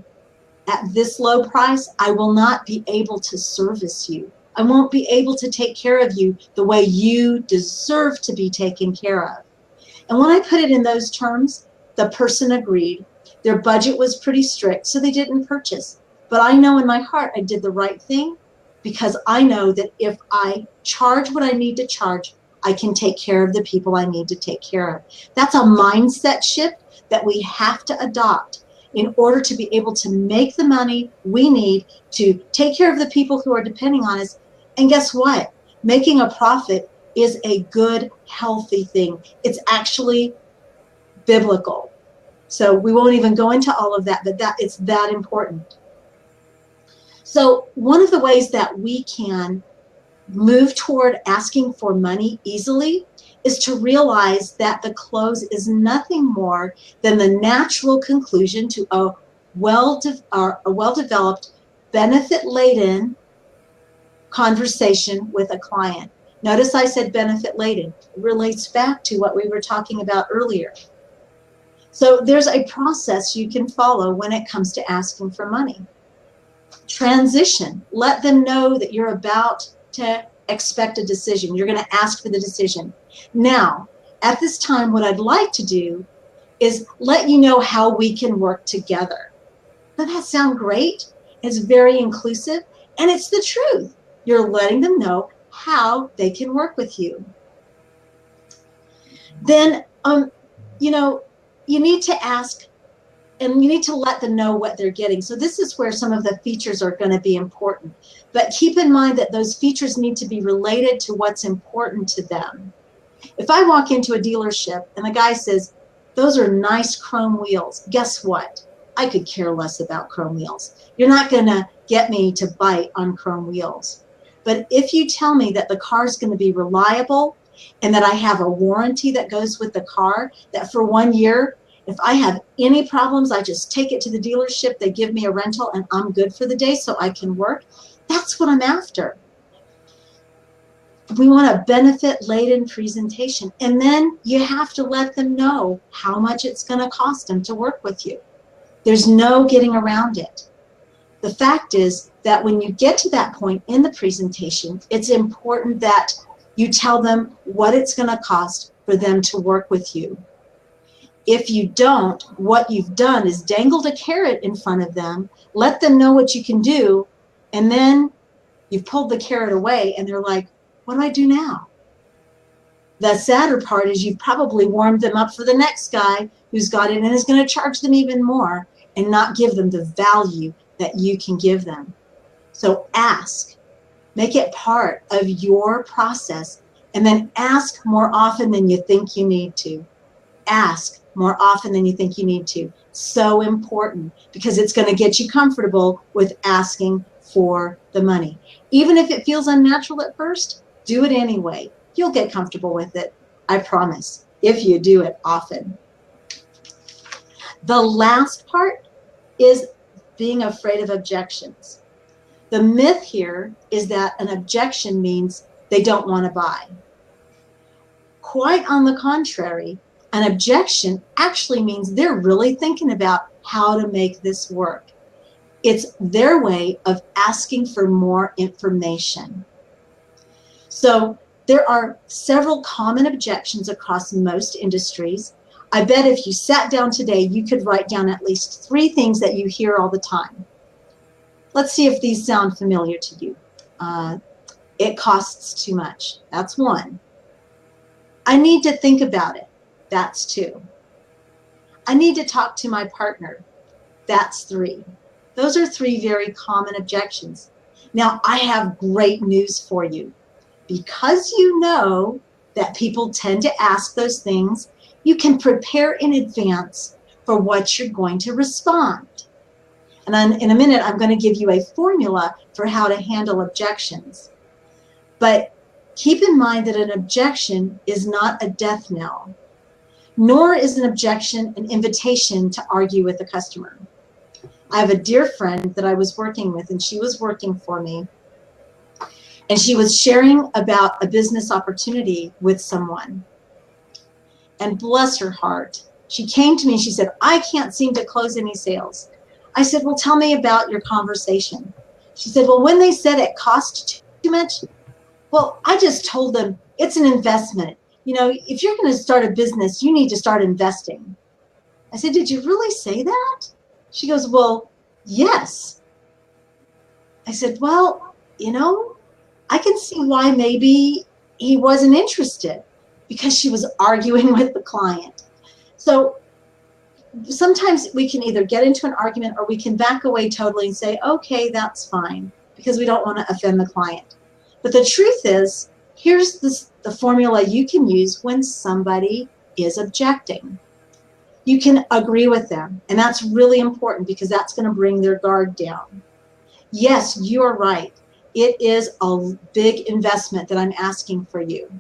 at this low price, I will not be able to service you. I won't be able to take care of you the way you deserve to be taken care of. And when I put it in those terms, the person agreed. Their budget was pretty strict, so they didn't purchase. But I know in my heart I did the right thing, because I know that if I charge what I need to charge, I can take care of the people I need to take care of. That's a mindset shift that we have to adopt in order to be able to make the money we need to take care of the people who are depending on us. And guess what? Making a profit is a good, healthy thing. It's actually biblical. So we won't even go into all of that, but it's that important. So one of the ways that we can move toward asking for money easily is to realize that the close is nothing more than the natural conclusion to a well-developed, benefit-laden conversation with a client. Notice I said benefit-laden. It relates back to what we were talking about earlier. So there's a process you can follow when it comes to asking for money. Transition. Let them know that you're about to expect a decision. You're going to ask for the decision. Now, at this time, what I'd like to do is let you know how we can work together. Doesn't that sound great? It's very inclusive, and it's the truth. You're letting them know how they can work with you. Then, you know, you need to ask, and you need to let them know what they're getting. So this is where some of the features are going to be important. But keep in mind that those features need to be related to what's important to them. If I walk into a dealership and the guy says, those are nice chrome wheels, guess what? I could care less about chrome wheels. You're not going to get me to bite on chrome wheels. But if you tell me that the car is going to be reliable and that I have a warranty that goes with the car, that for 1 year, if I have any problems, I just take it to the dealership, they give me a rental, and I'm good for the day so I can work. That's what I'm after. We want a benefit-laden presentation. And then you have to let them know how much it's going to cost them to work with you. There's no getting around it. the fact is that when you get to that point in the presentation, it's important that you tell them what it's going to cost for them to work with you. If you don't, what you've done is dangled a carrot in front of them, let them know what you can do, and then you've pulled the carrot away and they're like, what do I do now? The sadder part is you've probably warmed them up for the next guy who's got it and is going to charge them even more and not give them the value that you can give them. So ask, make it part of your process, and then ask more often than you think you need to. Ask more often than you think you need to. So important, because it's going to get you comfortable with asking for the money. Even if it feels unnatural at first, do it anyway. You'll get comfortable with it, I promise, if you do it often. The last part is being afraid of objections. The myth here is that an objection means they don't want to buy. Quite on the contrary, an objection actually means they're really thinking about how to make this work. It's their way of asking for more information. So there are several common objections across most industries. I bet if you sat down today, you could write down at least 3 things that you hear all the time. Let's see if these sound familiar to you. It costs too much. That's 1. I need to think about it. That's 2. I need to talk to my partner. That's 3. Those are 3 very common objections. Now, I have great news for you. Because you know that people tend to ask those things, you can prepare in advance for what you're going to respond. And then in a minute, I'm going to give you a formula for how to handle objections. But keep in mind that an objection is not a death knell, nor is an objection an invitation to argue with a customer. I have a dear friend that I was working with, and she was working for me, and she was sharing about a business opportunity with someone. And bless her heart, she came to me and she said, I can't seem to close any sales. I said, well, tell me about your conversation. She said, well, when they said it cost too much, well, I just told them it's an investment. You know, if you're going to start a business, you need to start investing. I said, did you really say that? She goes, well, yes. I said, well, you know, I can see why maybe he wasn't interested, because she was arguing with the client. So sometimes we can either get into an argument or we can back away totally and say, okay, that's fine, because we don't want to offend the client. But the truth is, here's the formula you can use when somebody is objecting. You can agree with them, and that's really important because that's going to bring their guard down. Yes, you are right. It is a big investment that I'm asking for you.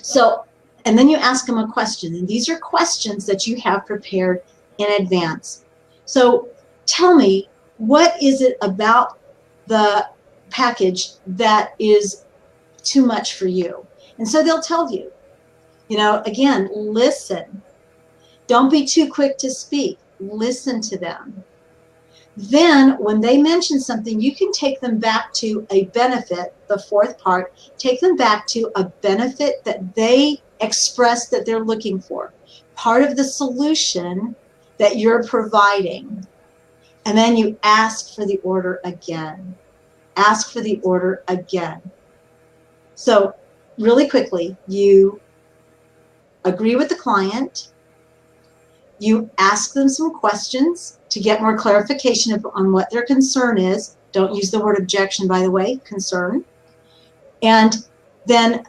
So, and then you ask them a question, and these are questions that you have prepared in advance. So tell me, what is it about the package that is too much for you? And so they'll tell you. You know, again, listen. Don't be too quick to speak. Listen to them. Then when they mention something, you can take them back to a benefit, the 4th part, take them back to a benefit that they express that they're looking for, part of the solution that you're providing. And then you ask for the order again. Ask for the order again. So really quickly, you agree with the client. You ask them some questions to get more clarification on what their concern is. Don't use the word objection, by the way, concern. And then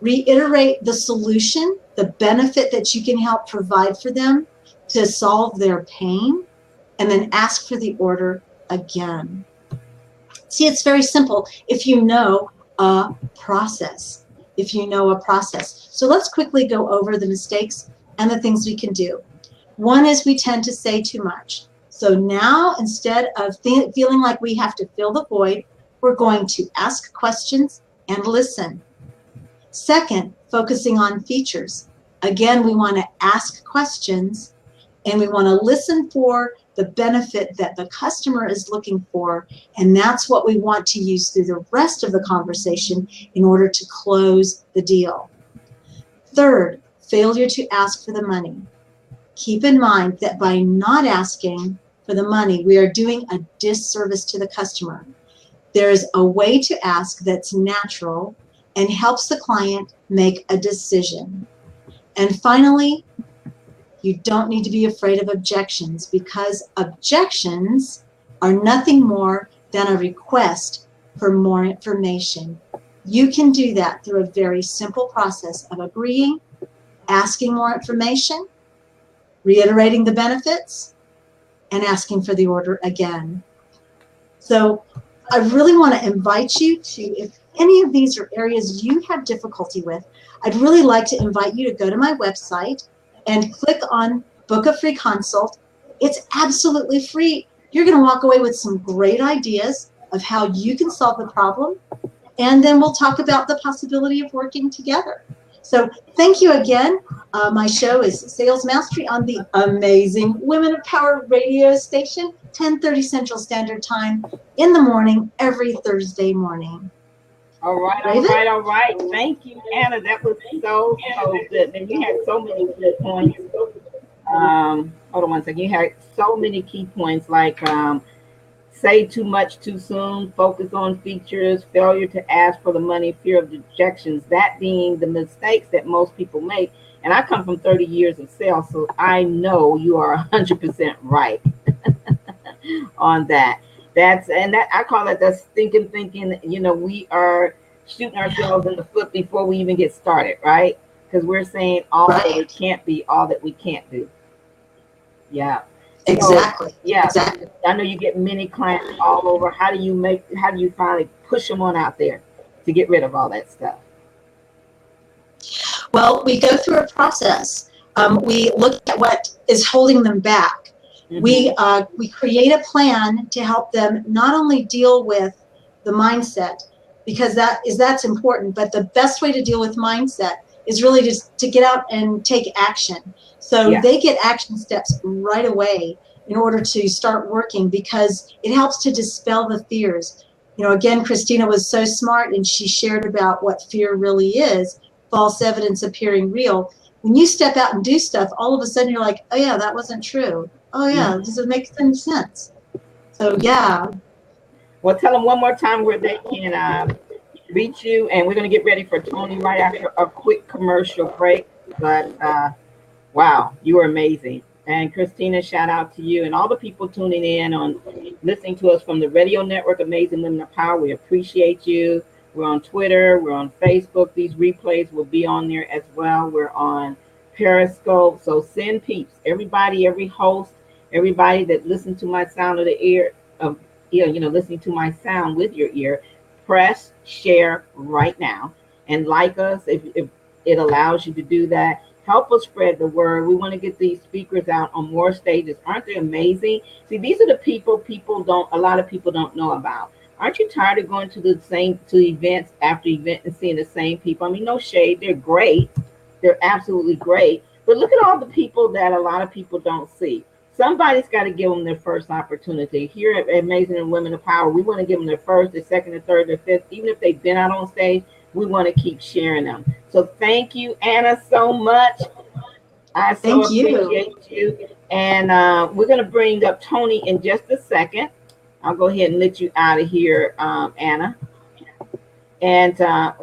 reiterate the solution, the benefit that you can help provide for them to solve their pain, and then ask for the order again. See, it's very simple if you know a process. If you know a process. So let's quickly go over the mistakes and the things we can do. One is we tend to say too much. So now, instead of feeling like we have to fill the void, we're going to ask questions and listen. Second, focusing on features. Again, we want to ask questions and we want to listen for the benefit that the customer is looking for, and that's what we want to use through the rest of the conversation in order to close the deal. Third, failure to ask for the money. Keep in mind that by not asking for the money, we are doing a disservice to the customer. There's a way to ask that's natural and helps the client make a decision. And finally, you don't need to be afraid of objections, because objections are nothing more than a request for more information. You can do that through a very simple process of agreeing, asking more information, reiterating the benefits, and asking for the order again. So I really want to invite you to, if any of these are areas you have difficulty with, I'd really like to invite you to go to my website and click on Book a Free Consult. It's absolutely free. You're going to walk away with some great ideas of how you can solve the problem, and then we'll talk about the possibility of working together. So thank you again. My show is Sales Mastery on the amazing Women of Power radio station, 10:30 Central Standard Time in the morning, every Thursday morning. All right, all Raven? right, all right. Thank you, Anna. That was so good. And you had so many key points. Hold on one second. You had so many key points, like say too much too soon, focus on features, failure to ask for the money, fear of rejections, that being the mistakes that most people make. And I come from 30 years of sales, so I know you are 100% right on that. That I call it the stinking thinking. You know, we are shooting ourselves in the foot before we even get started, right? Because we're saying all that it can't be, all that we can't do. Yeah. Exactly. So, yeah. Exactly. I know you get many clients all over. How do you finally push them on out there to get rid of all that stuff? Well, we go through a process. We look at what is holding them back. Mm-hmm. We create a plan to help them not only deal with the mindset, because that's important, but the best way to deal with mindset is really just to get out and take action. So they get action steps right away in order to start working, because it helps to dispel the fears. You know, again, Christina was so smart, and she shared about what fear really is, false evidence appearing real. When you step out and do stuff, all of a sudden you're like, oh yeah, that wasn't true. Oh yeah, does it make any sense? So yeah. Well, tell them one more time where they can reach you, and we're going to get ready for Tony right after a quick commercial break. But wow, you are amazing. And Christina, shout out to you and all the people tuning in on listening to us from the radio network, Amazing Women of Power. We appreciate you. We're on Twitter. We're on Facebook. These replays will be on there as well. We're on Periscope. So send peeps. Everybody, every host, everybody that listens to my sound of the ear, listening to my sound with your ear, press share right now and like us if it allows you to do that. Help us spread the word. We want to get these speakers out on more stages. Aren't they amazing? See, these are the people a lot of people don't know about. Aren't you tired of going to events after event and seeing the same people? I mean, no shade. They're great. They're absolutely great. But look at all the people that a lot of people don't see. Somebody's got to give them their first opportunity. Here at Amazing Women of Power, we want to give them their first, their second, their third, their fifth. Even if they've been out on stage, we want to keep sharing them. So thank you, Anna, so much. I so appreciate you. And we're going to bring up Tony in just a second. I'll go ahead and let you out of here, Anna. And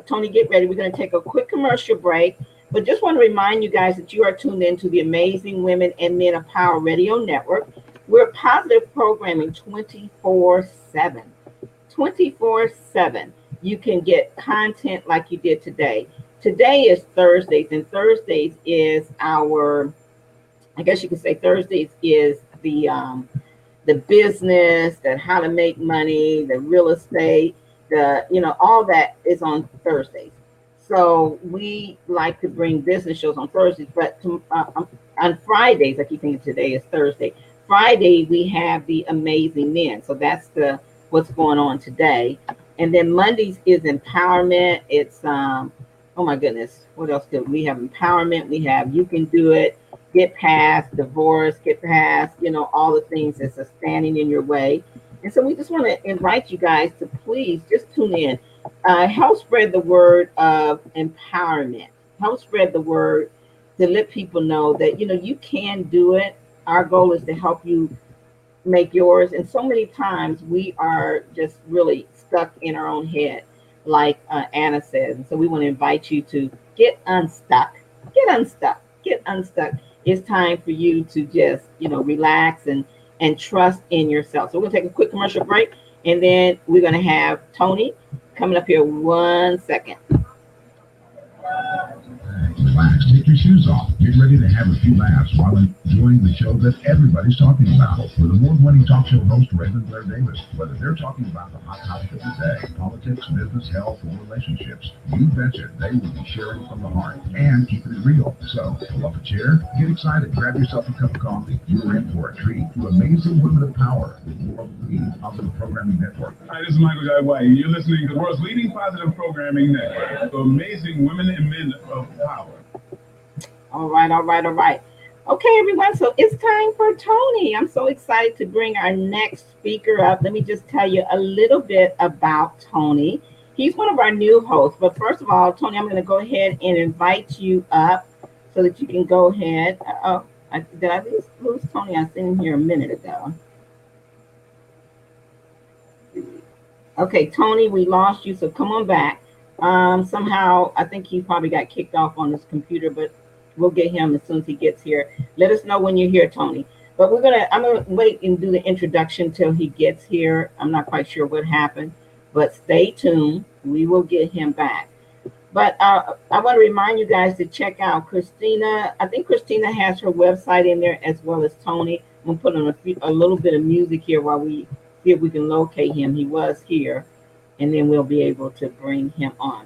Tony, get ready. We're going to take a quick commercial break. But just want to remind you guys that you are tuned into the Amazing Women and Men of Power Radio Network. We're positive programming 24/7. 24/7. You can get content like you did today. Today is Thursdays, and Thursdays is I guess you could say Thursdays is the business, that how to make money, the real estate, all that is on Thursdays. So we like to bring business shows on Thursdays, but on Fridays, I keep thinking today is Thursday. Friday, we have the Amazing Men. So that's what's going on today. And then Mondays is empowerment. It's, oh my goodness, what else do we have? Empowerment. We have you can do it. Get past divorce. Get past, all the things that's standing in your way. And so we just want to invite you guys to please just tune in. Help spread the word of empowerment. Help spread the word to let people know that you can do it. Our goal is to help you make yours. And so many times we are just really stuck in our own head, like Anna says. And so we want to invite you to get unstuck, get unstuck, get unstuck. It's time for you to just, relax and trust in yourself. So we're going to take a quick commercial break, and then we're going to have Tony coming up here 1 second. Relax, take your shoes off, get ready to have a few laughs while enjoying the show that everybody's talking about. With award-winning talk show host Raven Blair Davis, whether they're talking about the hot topic of the day, politics, business, health, or relationships, you betcha they will be sharing from the heart and keeping it real. So, pull up a chair, get excited, grab yourself a cup of coffee. You're in for a treat to Amazing Women of Power, the world's leading positive programming network. Hi, this is Michael J. White. You're listening to the world's leading positive programming network, the Amazing Women and Men of Power. All right. Okay, everyone. So it's time for Tony. I'm so excited to bring our next speaker up. Let me just tell you a little bit about Tony. He's one of our new hosts. But first of all, Tony, I'm going to go ahead and invite you up so that you can go ahead. Did I lose Tony? I seen him here a minute ago. Okay, Tony, we lost you. So come on back. Somehow, I think he probably got kicked off on his computer, but we'll get him as soon as he gets here. Let us know when you're here, Tony. But I'm gonna wait and do the introduction till he gets here. I'm not quite sure what happened, but stay tuned. We will get him back. But I want to remind you guys to check out Christina. I think Christina has her website in there as well as Tony. I'm gonna put on a little bit of music here while we see if we can locate him. He was here, and then we'll be able to bring him on.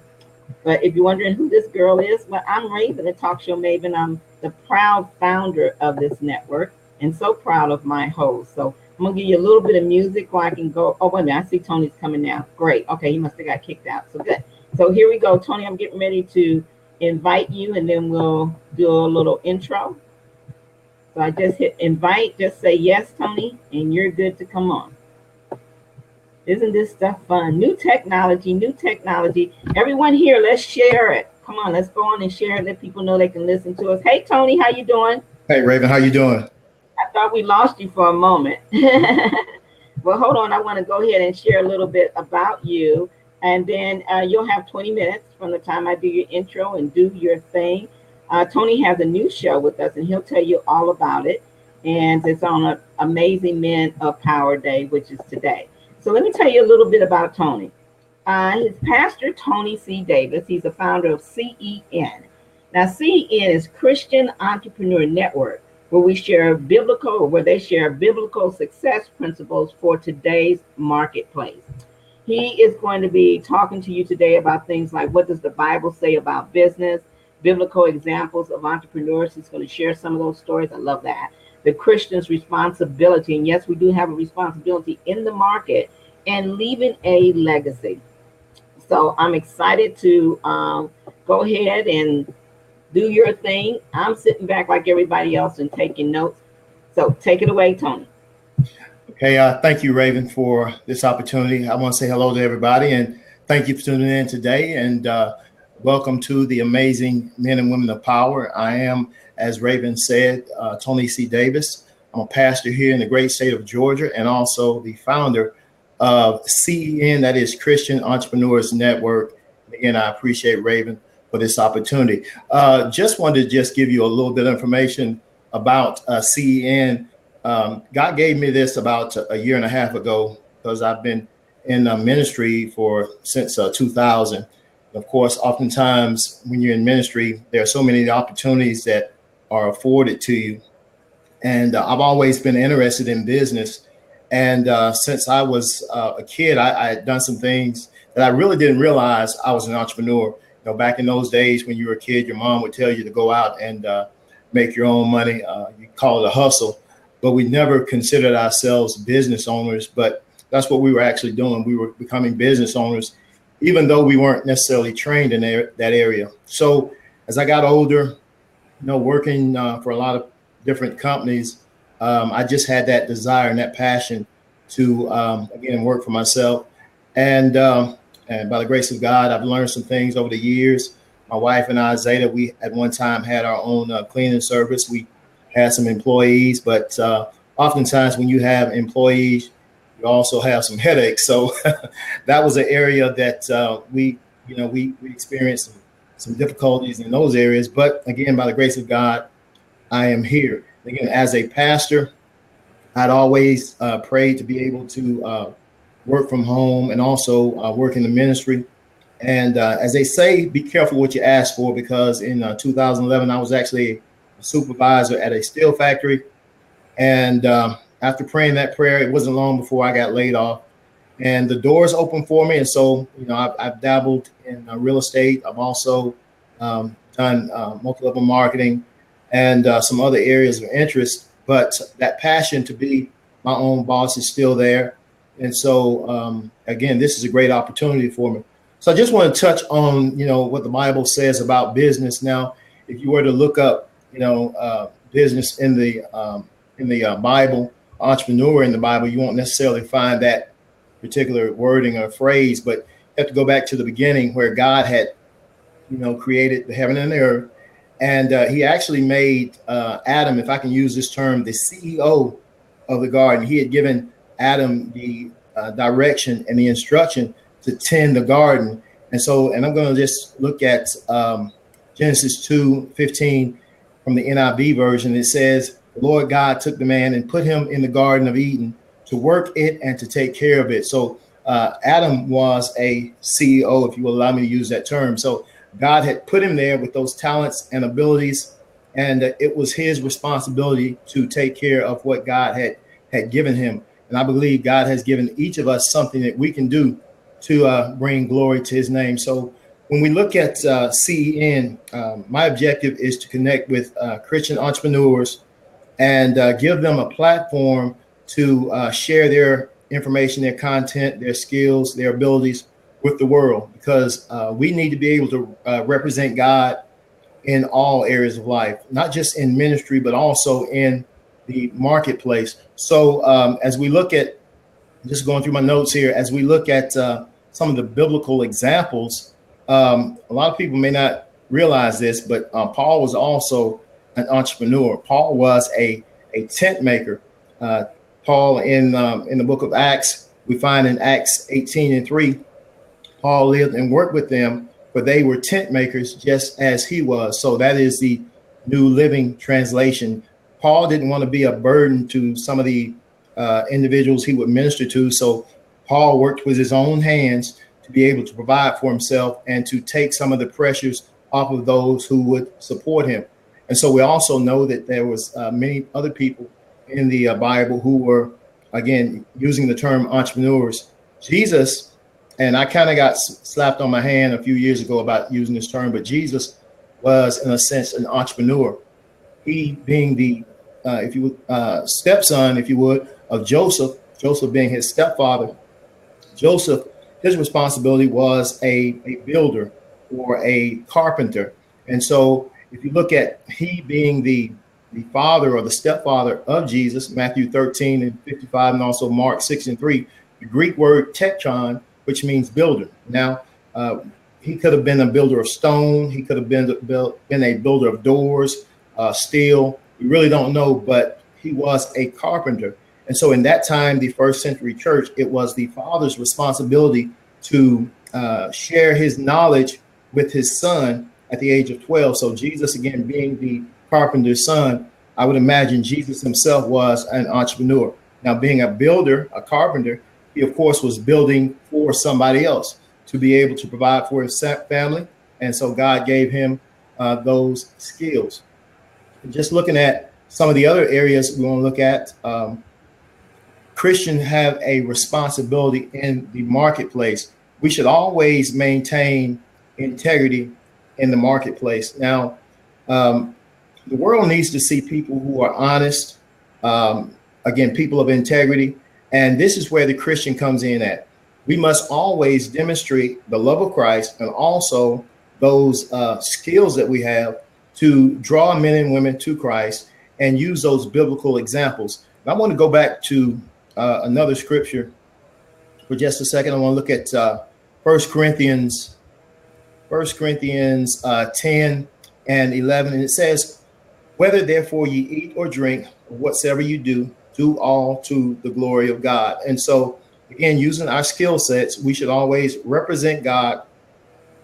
But if you're wondering who this girl is, well, I'm Raven, the Talk Show Maven. I'm the proud founder of this network and so proud of my host. So I'm going to give you a little bit of music while I can go. Oh, wait a minute. I see Tony's coming now. Great. Okay, he must have got kicked out. So good. So here we go. Tony, I'm getting ready to invite you, and then we'll do a little intro. So I just hit invite. Just say yes, Tony, and you're good to come on. Isn't this stuff fun? New technology. Everyone here, let's share it. Come on, let's go on and share it. Let people know they can listen to us. Hey, Tony, how you doing? Hey, Raven, how you doing? I thought we lost you for a moment. Well, hold on. I want to go ahead and share a little bit about you. And then you'll have 20 minutes from the time I do your intro and do your thing. Tony has a new show with us, and he'll tell you all about it. And it's on Amazing Men of Power Day, which is today. So let me tell you a little bit about Tony. His pastor, Tony C. Davis. He's the founder of CEN. Now, CEN is Christian Entrepreneur Network, where they share biblical success principles for today's marketplace. He is going to be talking to you today about things like what does the Bible say about business, biblical examples of entrepreneurs. He's going to share some of those stories. I love that. The Christian's responsibility, and yes, we do have a responsibility in the market, and leaving a legacy. So I'm excited to go ahead and do your thing. I'm sitting back like everybody else and taking notes. So take it away, Tony. Okay, thank you, Raven, for this opportunity. I want to say hello to everybody, and thank you for tuning in today, and welcome to the Amazing Men and Women of Power. I am, as Raven said, Tony C. Davis. I'm a pastor here in the great state of Georgia, and also the founder of CEN, that is Christian Entrepreneurs Network. Again, I appreciate Raven for this opportunity. Just wanted to give you a little bit of information about CEN. God gave me this about a year and a half ago, because I've been in ministry since 2000. Of course, oftentimes when you're in ministry, there are so many opportunities that are afforded to you. And I've always been interested in business. And since I was a kid, I had done some things that I really didn't realize I was an entrepreneur. You know, back in those days when you were a kid, your mom would tell you to go out and make your own money. You call it a hustle. But we never considered ourselves business owners. But that's what we were actually doing. We were becoming business owners even though we weren't necessarily trained in that area. So as I got older, working for a lot of different companies, I just had that desire and that passion to, again, work for myself. And by the grace of God, I've learned some things over the years. My wife and I, Zeta, we at one time had our own cleaning service. We had some employees, but oftentimes when you have employees, you also have some headaches. So that was an area that we experienced some difficulties in those areas. But again, by the grace of God, I am here. Again, as a pastor, I'd always prayed to be able to work from home and also work in the ministry. And as they say, be careful what you ask for, because in 2011, I was actually a supervisor at a steel factory. And after praying that prayer, it wasn't long before I got laid off. And the doors opened for me. And so, I've dabbled in real estate. I've also done multi-level marketing and some other areas of interest. But that passion to be my own boss is still there. And so, again, this is a great opportunity for me. So I just want to touch on, what the Bible says about business. Now, if you were to look up, business in the Bible, entrepreneur in the Bible, you won't necessarily find that particular wording or phrase, but you have to go back to the beginning where God had, created the heaven and the earth. And he actually made Adam, if I can use this term, the CEO of the garden. He had given Adam the direction and the instruction to tend the garden. And I'm going to just look at Genesis 2:15 from the NIV version. It says, the Lord God took the man and put him in the Garden of Eden to work it and to take care of it. So Adam was a CEO, if you will allow me to use that term. So God had put him there with those talents and abilities, and it was his responsibility to take care of what God had given him. And I believe God has given each of us something that we can do to bring glory to his name. So when we look at CEN, my objective is to connect with Christian entrepreneurs and give them a platform to share their information, their content, their skills, their abilities with the world, because we need to be able to represent God in all areas of life, not just in ministry, but also in the marketplace. So as we look at, just going through my notes here, as we look at some of the biblical examples, a lot of people may not realize this, but Paul was also an entrepreneur. Paul was a tent maker. Paul in the book of Acts, we find in Acts 18:3, Paul lived and worked with them, for they were tent makers just as he was. So that is the New Living Translation. Paul didn't want to be a burden to some of the individuals he would minister to. So Paul worked with his own hands to be able to provide for himself and to take some of the pressures off of those who would support him. And so we also know that there was many other people in the Bible who were, again, using the term entrepreneurs. Jesus, and I kind of got slapped on my hand a few years ago about using this term, but Jesus was, in a sense, an entrepreneur. He being the, stepson, if you would, of Joseph, Joseph being his stepfather. Joseph, his responsibility was a builder or a carpenter. And so if you look at he being the father or the stepfather of Jesus, Matthew 13:55, and also Mark 6:3, the Greek word tekton, which means builder. Now, he could have been a builder of stone. He could have been a builder of doors, steel. We really don't know, but he was a carpenter. And so in that time, the first century church, it was the father's responsibility to share his knowledge with his son at the age of 12. So Jesus, again, being the carpenter's son, I would imagine Jesus himself was an entrepreneur. Now, being a builder, a carpenter, he, of course, was building for somebody else to be able to provide for his family. And so God gave him those skills. And just looking at some of the other areas we want to look at, Christians have a responsibility in the marketplace. We should always maintain integrity in the marketplace. Now, the world needs to see people who are honest, again, people of integrity. And this is where the Christian comes in at. we must always demonstrate the love of Christ and also those skills that we have to draw men and women to Christ and use those biblical examples. And I want to go back to another scripture for just a second. I want to look at 1 Corinthians 10 and 11. And it says, whether therefore ye eat or drink, or whatsoever you do all to the glory of God. And so, again, using our skill sets, we should always represent God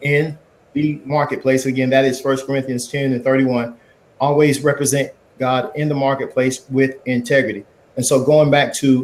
in the marketplace. Again, that is 1 Corinthians 10 and 31. Always represent God in the marketplace with integrity. And so going back to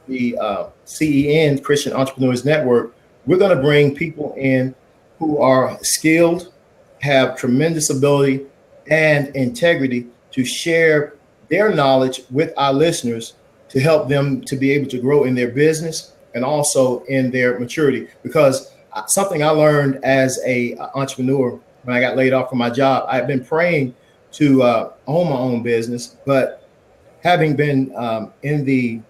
the CEN, Christian Entrepreneurs Network, we're going to bring people in who are skilled, have tremendous ability and integrity to share their knowledge with our listeners to help them to be able to grow in their business and also in their maturity. Because something I learned as a entrepreneur when I got laid off from my job, I've been praying to own my own business, but having been in the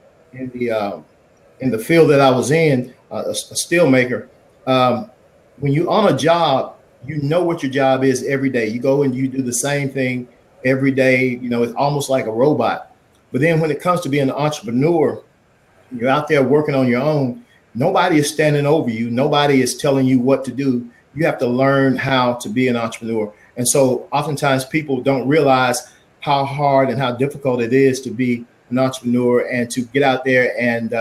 field that I was in, a steel maker, when you're on a job, you know what your job is every day. You go and you do the same thing every day. You know, it's almost like a robot. But then when it comes to being an entrepreneur, you're out there working on your own. Nobody is standing over you. Nobody is telling you what to do. You have to learn how to be an entrepreneur. And so oftentimes people don't realize how hard and how difficult it is to be an entrepreneur and to get out there and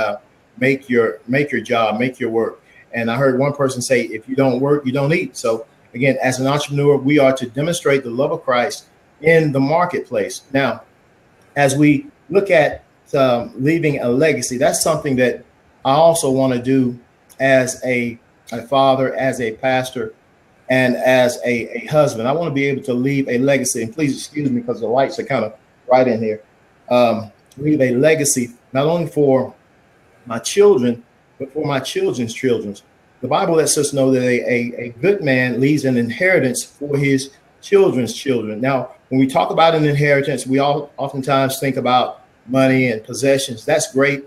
make your job, make your work. And I heard one person say, if you don't work, you don't eat. So again, as an entrepreneur, we are to demonstrate the love of Christ in the marketplace. Now, as we look at leaving a legacy, that's something that I also want to do as a father, as a pastor, and as a husband. I want to be able to leave a legacy. And please excuse me because the lights are kind of right in here. Leave a legacy, not only for my children, but for my children's children. The Bible lets us know that a good man leaves an inheritance for his children's children. Now, when we talk about an inheritance, we all oftentimes think about money and possessions. That's great,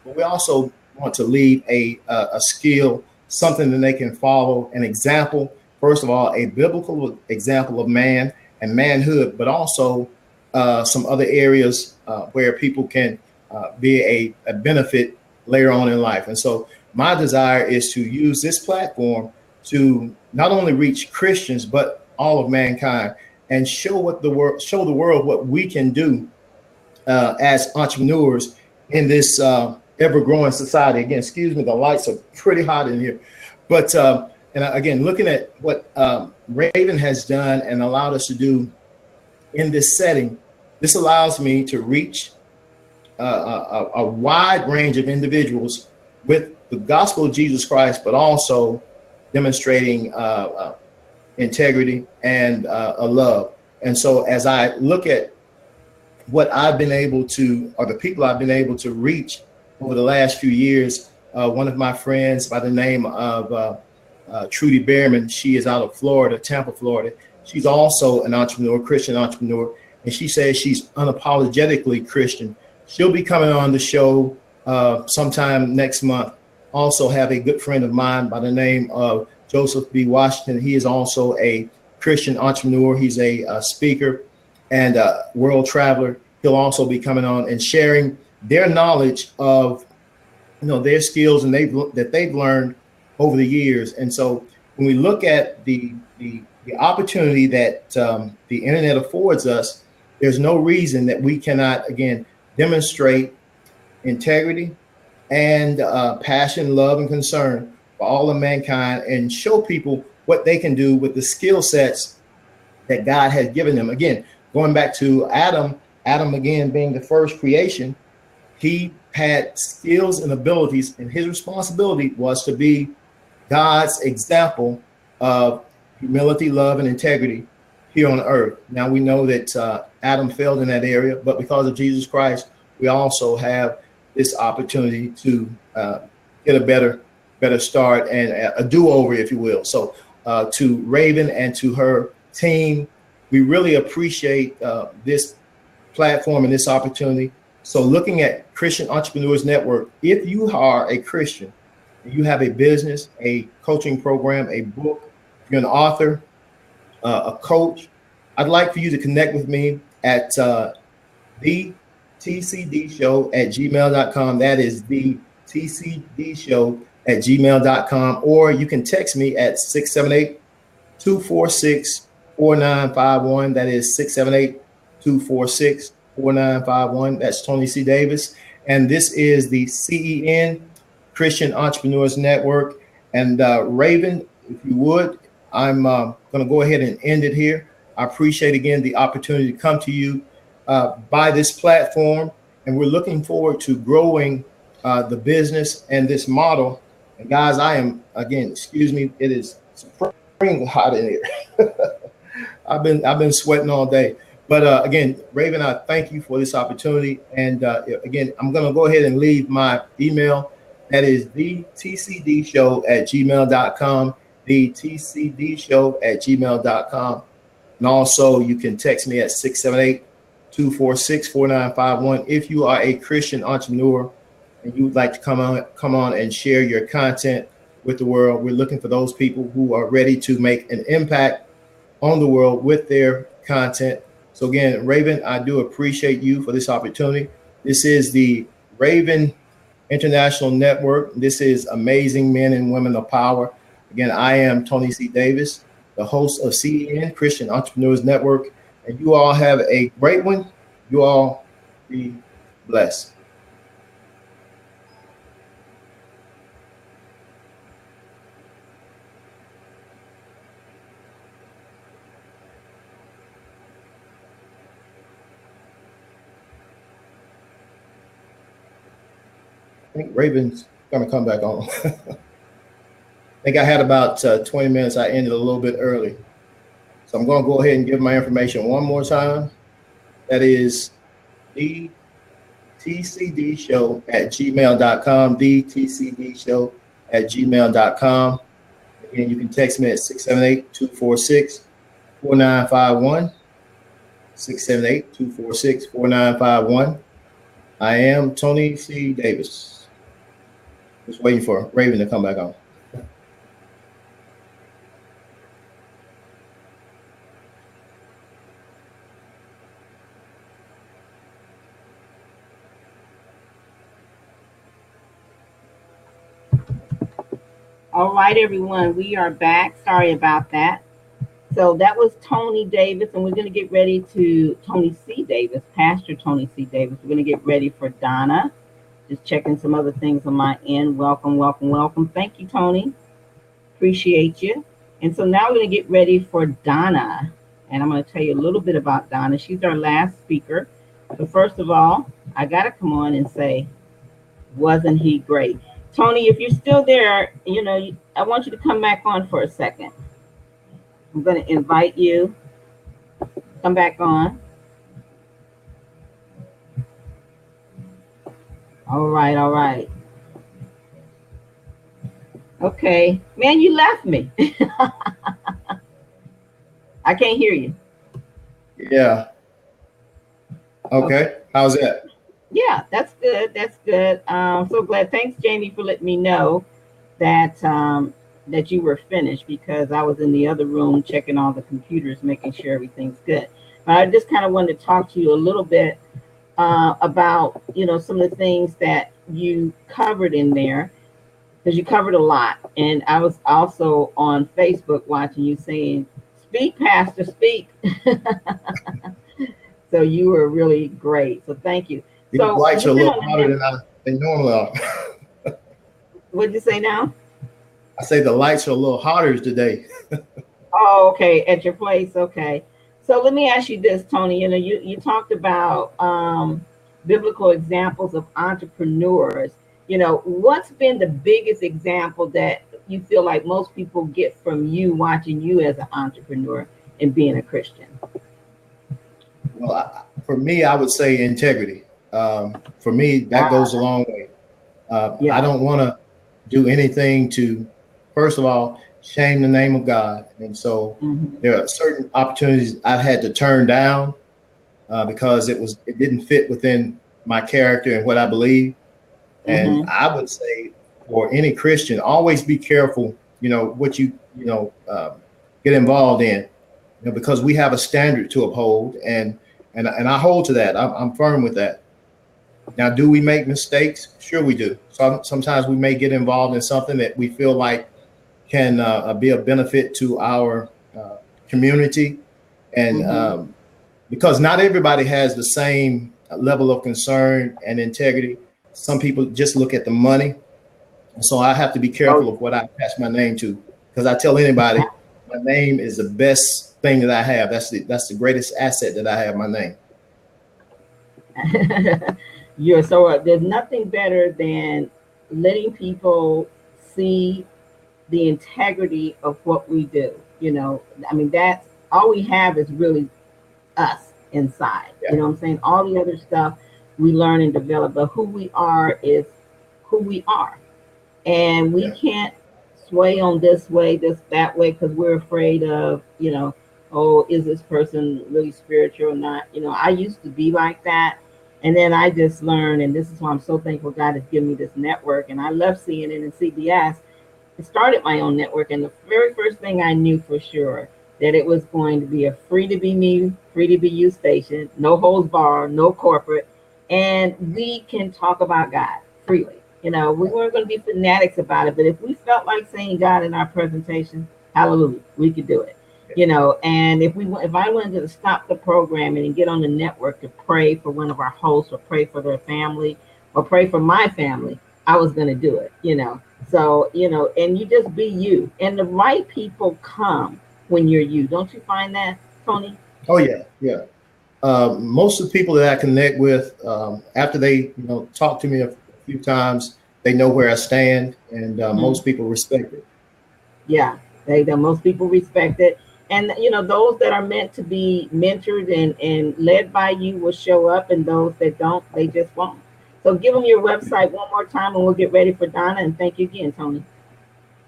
but we also want to leave a skill, something that they can follow, an example. First of all, a biblical example of man and manhood, but also some other areas where people can be a benefit later on in life. And so my desire is to use this platform to not only reach Christians, but all of mankind and show the world what we can do as entrepreneurs in this ever-growing society. Again, excuse me, the lights are pretty hot in here. But and again, looking at what Raven has done and allowed us to do in this setting, this allows me to reach a wide range of individuals with the gospel of Jesus Christ, but also demonstrating integrity and a love. And so as I look at what I've been able to, or the people I've been able to reach over the last few years, one of my friends by the name of Trudy Behrman, she is out of Florida, Tampa, Florida. She's also an entrepreneur, Christian entrepreneur, and she says she's unapologetically Christian. She'll be coming on the show sometime next month. Also have a good friend of mine by the name of Joseph B. Washington. He is also a Christian entrepreneur. He's a speaker and a world traveler. He'll also be coming on and sharing their knowledge of, their skills and that they've learned over the years. And so when we look at the opportunity that the internet affords us, there's no reason that we cannot, again, demonstrate integrity and passion, love, and concern for all of mankind and show people what they can do with the skill sets that God has given them. Again, going back to Adam, again, being the first creation, he had skills and abilities, and his responsibility was to be God's example of humility, love, and integrity here on earth. Now we know that Adam failed in that area, but because of Jesus Christ, we also have this opportunity to get a better start and a do-over, if you will. So to Raven and to her team, we really appreciate this platform and this opportunity. So looking at Christian Entrepreneurs Network, if you are a Christian you have a business, a coaching program, a book, if you're an author, a coach, I'd like for you to connect with me at the tcdshow@gmail.com. That is the tcdshow@gmail.com. Or you can text me at 678-246-4951. That is 678-246-4951. That's Tony C. Davis. And this is the CEN, Christian Entrepreneurs Network. And Raven, if you would, I'm going to go ahead and end it here. I appreciate, again, the opportunity to come to you by this platform. And we're looking forward to growing the business and this model. And guys, I am, again, excuse me, it is supremely hot in here. I've been sweating all day. But again, Raven, I thank you for this opportunity. And again, I'm going to go ahead and leave my email. That is thetcdshow@gmail.com, thetcdshow@gmail.com. And also you can text me at 678-246-4951 if you are a Christian entrepreneur and you would like to come on and share your content with the world. We're looking for those people who are ready to make an impact on the world with their content. So again, Raven, I do appreciate you for this opportunity. This is the Raven International Network. This is Amazing Men and Women of Power. Again, I am Tony C. Davis, the host of CEN, Christian Entrepreneurs Network. And you all have a great one. You all be blessed. I think Raven's going to come back on. I think I had about 20 minutes. I ended a little bit early. So I'm going to go ahead and give my information one more time. That is the tcdshow@gmail.com, the tcdshow@gmail.com. Again, you can text me at 678-246-4951, 678-246-4951. I am Tony C. Davis. Just waiting for Raven to come back on. All right, everyone, we are back. Sorry about that. So that was Tony Davis, and we're going to get ready to Tony C. Davis, Pastor Tony C. Davis. We're going to get ready for Donna. Just checking some other things on my end. Welcome, welcome, welcome. Thank you, Tony. Appreciate you. And so now we're going to get ready for Donna. And I'm going to tell you a little bit about Donna. She's our last speaker. But first of all, I got to come on and say, wasn't he great? Tony, if you're still there, I want you to come back on for a second. I'm going to invite you. Come back on. All right, all right. Okay. Man, you left me. I can't hear you. Yeah. Okay. How's that? Yeah, that's good. That's good. So glad. Thanks, Jamie, for letting me know that that you were finished, because I was in the other room checking all the computers, making sure everything's good. But I just kind of wanted to talk to you a little bit about, some of the things that you covered in there, because you covered a lot. And I was also on Facebook watching you saying, "Speak, Pastor, speak." So you were really great. So thank you. These So lights are a little hotter than they normally are. What'd you say now? I say the lights are a little hotter today. Oh, okay. At your place. Okay. So let me ask you this, Tony. You talked about biblical examples of entrepreneurs. What's been the biggest example that you feel like most people get from you watching you as an entrepreneur and being a Christian? Well, for me, I would say integrity. For me, that goes a long way. I don't want to do anything to, first of all, shame the name of God. And so there are certain opportunities I've had to turn down because it didn't fit within my character and what I believe. And I would say for any Christian, always be careful, what you get involved in, because we have a standard to uphold, and I hold to that. I'm firm with that. Now, do we make mistakes? Sure we do. Sometimes we may get involved in something that we feel like can be a benefit to our community, and because not everybody has the same level of concern and integrity. Some people just look at the money. So I have to be careful of what I attach my name to, because I tell anybody my name is the best thing that I have. That's the greatest asset that I have, my name. There's nothing better than letting people see the integrity of what we do. I mean, that's all we have is really us inside. Yeah. You know what I'm saying? All the other stuff we learn and develop, but who we are is who we are. And we can't sway on this way, that way, because we're afraid of, oh, is this person really spiritual or not? I used to be like that. And then I just learned, and this is why I'm so thankful God has given me this network. And I love CNN and CBS. I started my own network, and the very first thing I knew for sure that it was going to be a free to be me, free to be you station, no holds barred, no corporate, and we can talk about God freely. We weren't going to be fanatics about it, but if we felt like saying God in our presentation, hallelujah, we could do it. And if I wanted to stop the programming and get on the network to pray for one of our hosts or pray for their family or pray for my family, I was going to do it. So, and you just be you, and the right people come when you're you. Don't you find that, Tony? Oh yeah. Most of the people that I connect with, after they talk to me a few times, they know where I stand, and most people respect it. Yeah, most people respect it, and those that are meant to be mentored and led by you will show up, and those that don't, they just won't. So give them your website one more time, and we'll get ready for Donna. And thank you again, Tony.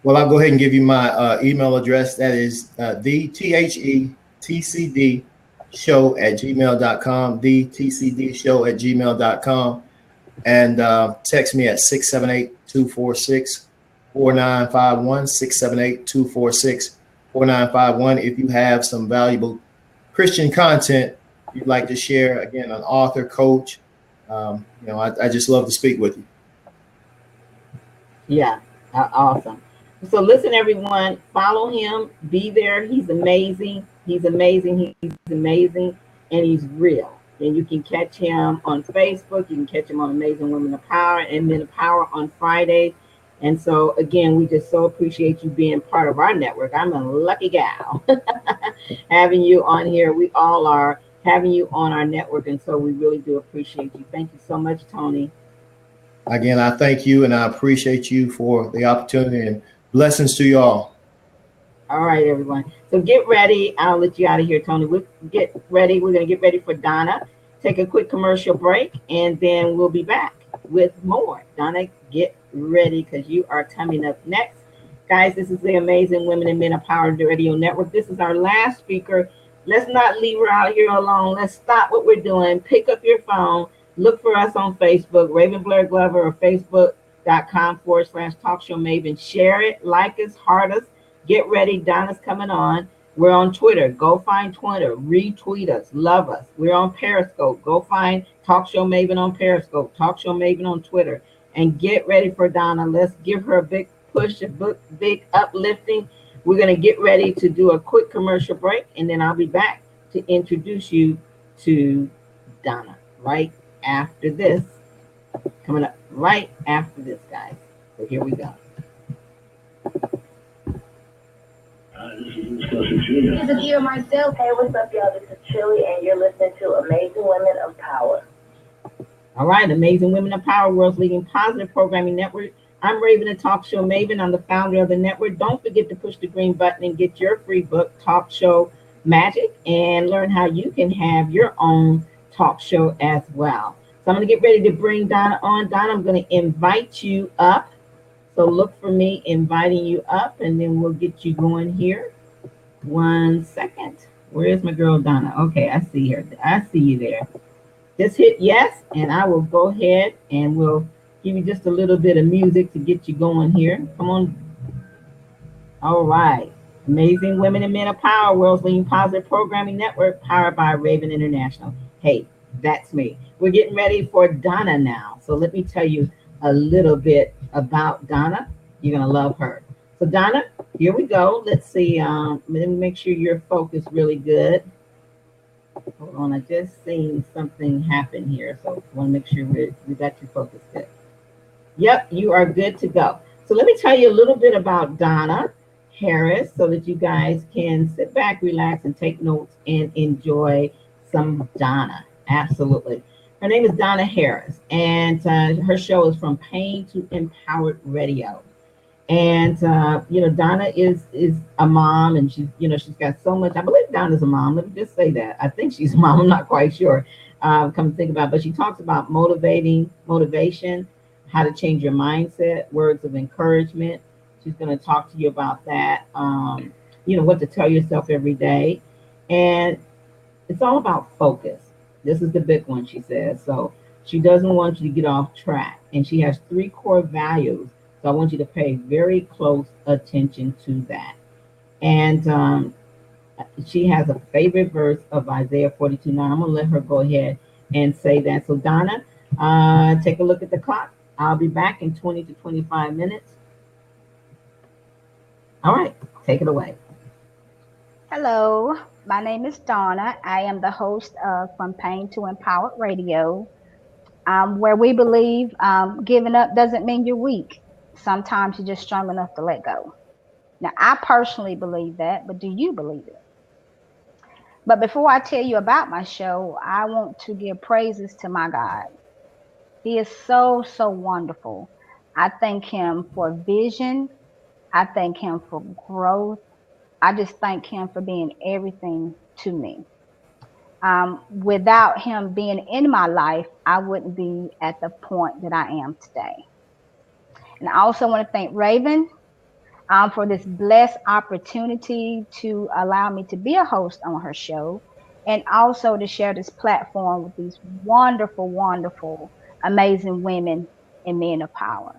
Well, I'll go ahead and give you my email address. That is thetcdShow@gmail.com, thetcdshow@gmail.com, and text me at 678-246-4951, 678-246-4951. If you have some valuable Christian content you'd like to share, again, an author, coach, I just love to speak with you. Yeah, awesome. So listen, everyone, follow him. Be there. He's amazing. He's amazing. He's amazing, and he's real. And you can catch him on Facebook. You can catch him on Amazing Women of Power and Men of Power on Fridays. And so, again, we just so appreciate you being part of our network. I'm a lucky gal having you on here. We all are having you on our network, and so we really do appreciate you. Thank you so much, Tony. Again, I thank you, and I appreciate you for the opportunity, and blessings to you all. All right, everyone. So get ready. I'll let you out of here, Tony. We'll get ready. We're going to get ready for Donna. Take a quick commercial break, and then we'll be back with more. Donna, get ready, because you are coming up next. Guys, this is the Amazing Women and Men of Power Radio Network. This is our last speaker. Let's not leave her out here alone. Let's stop what we're doing. Pick up your phone. Look for us on Facebook, Raven Blair Glover, or Facebook.com/Talk Show Maven. Share it, like us, heart us. Get ready. Donna's coming on. We're on Twitter. Go find Twitter. Retweet us. Love us. We're on Periscope. Go find Talk Show Maven on Periscope. Talk Show Maven on Twitter. And get ready for Donna. Let's give her a big push, a big uplifting. We're going to get ready to do a quick commercial break, and then I'll be back to introduce you to Donna right after this. Coming up right after this, guys. So here we go. This is Ia myself. Hey, what's up, y'all? This is Chili, and you're listening to Amazing Women of Power. All right, Amazing Women of Power, world's leading positive programming network. I'm Raven, the Talk Show Maven. I'm the founder of the network. Don't forget to push the green button and get your free book, Talk Show Magic, and learn how you can have your own talk show as well. So I'm going to get ready to bring Donna on. Donna, I'm going to invite you up. So look for me inviting you up, and then we'll get you going here. 1 second. Where is my girl, Donna? Okay, I see her. I see you there. Just hit yes, and I will go ahead and we'll Give you just a little bit of music to get you going here. Come on. All right. Amazing Women and Men of Power, World's Leading Positive Programming Network, powered by Raven International. Hey, that's me. We're getting ready for Donna now. So let me tell you a little bit about Donna. You're going to love her. So, Donna, here we go. Let's see. Let me make sure you're focused really good. Hold on. I just seen something happen here. So, I want to make sure we got you focused good. Yep, you are good to go. So let me tell you a little bit about Donna Harris so that you guys can sit back, relax, and take notes and enjoy some Donna. Absolutely. Her name is Donna Harris, and her show is From Pain to Empowered Radio. And Donna is a mom, and she's got so much. I believe Donna's a mom. Let me just say that. I think she's a mom. I'm not quite sure. Come to think about it. But she talks about motivation, how to change your mindset, words of encouragement. She's going to talk to you about that. What to tell yourself every day, and it's all about focus. This is the big one, she says. So she doesn't want you to get off track, and she has 3 core values. So I want you to pay very close attention to that. And she has a favorite verse of Isaiah 42:9. I'm going to let her go ahead and say that. So, Donna, take a look at the clock. I'll be back in 20 to 25 minutes. All right, take it away. Hello, my name is Donna. I am the host of From Pain to Empowered Radio, where we believe giving up doesn't mean you're weak. Sometimes you're just strong enough to let go. Now, I personally believe that, but do you believe it? But before I tell you about my show, I want to give praises to my God. He is so, so wonderful. I thank him for vision. I thank him for growth. I just thank him for being everything to me. Without him being in my life, I wouldn't be at the point that I am today. And I also want to thank Raven for this blessed opportunity to allow me to be a host on her show, and also to share this platform with these wonderful, wonderful, amazing women and men of power.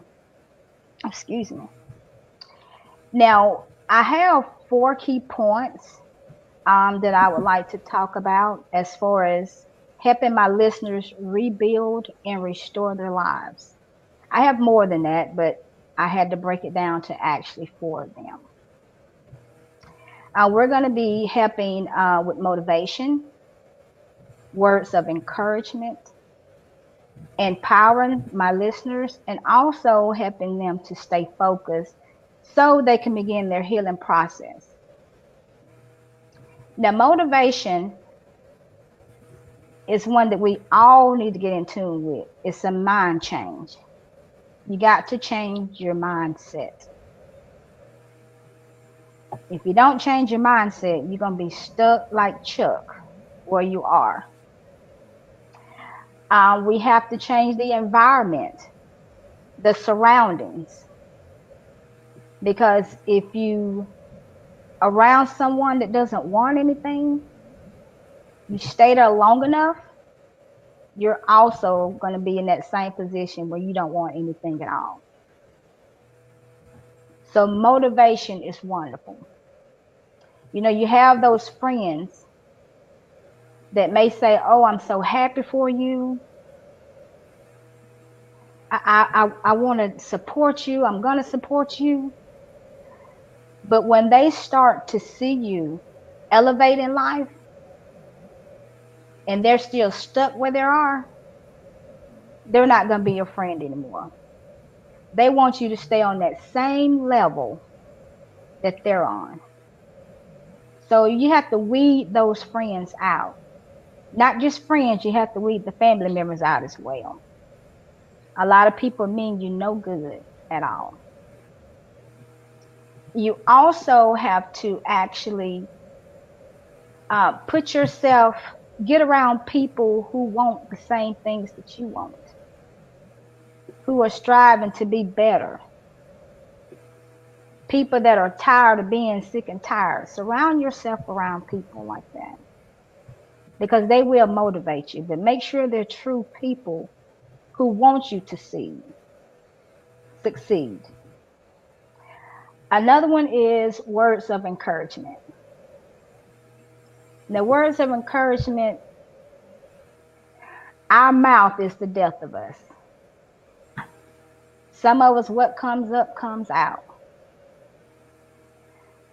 Excuse me. Now, I have 4 key points that I would like to talk about as far as helping my listeners rebuild and restore their lives. I have more than that, but I had to break it down to actually 4 of them. We're going to be helping with motivation, words of encouragement, empowering my listeners, and also helping them to stay focused so they can begin their healing process. Now, motivation is one that we all need to get in tune with. It's a mind change. You got to change your mindset. If you don't change your mindset, you're going to be stuck like Chuck where you are. We have to change the environment, the surroundings. Because if you around someone that doesn't want anything, you stay there long enough, you're also going to be in that same position where you don't want anything at all. So motivation is wonderful. You have those friends that may say, "Oh, I'm so happy for you. I want to support you. I'm going to support you." But when they start to see you elevate in life and they're still stuck where they are, they're not going to be your friend anymore. They want you to stay on that same level that they're on. So you have to weed those friends out. Not just friends, you have to weed the family members out as well. A lot of people mean you no good at all. You also have to actually get around people who want the same things that you want, who are striving to be better. People that are tired of being sick and tired. Surround yourself around people like that, because they will motivate you. But make sure they're true people who want you to see. succeed. Another one is words of encouragement. The words of encouragement, our mouth is the death of us. Some of us, what comes up comes out.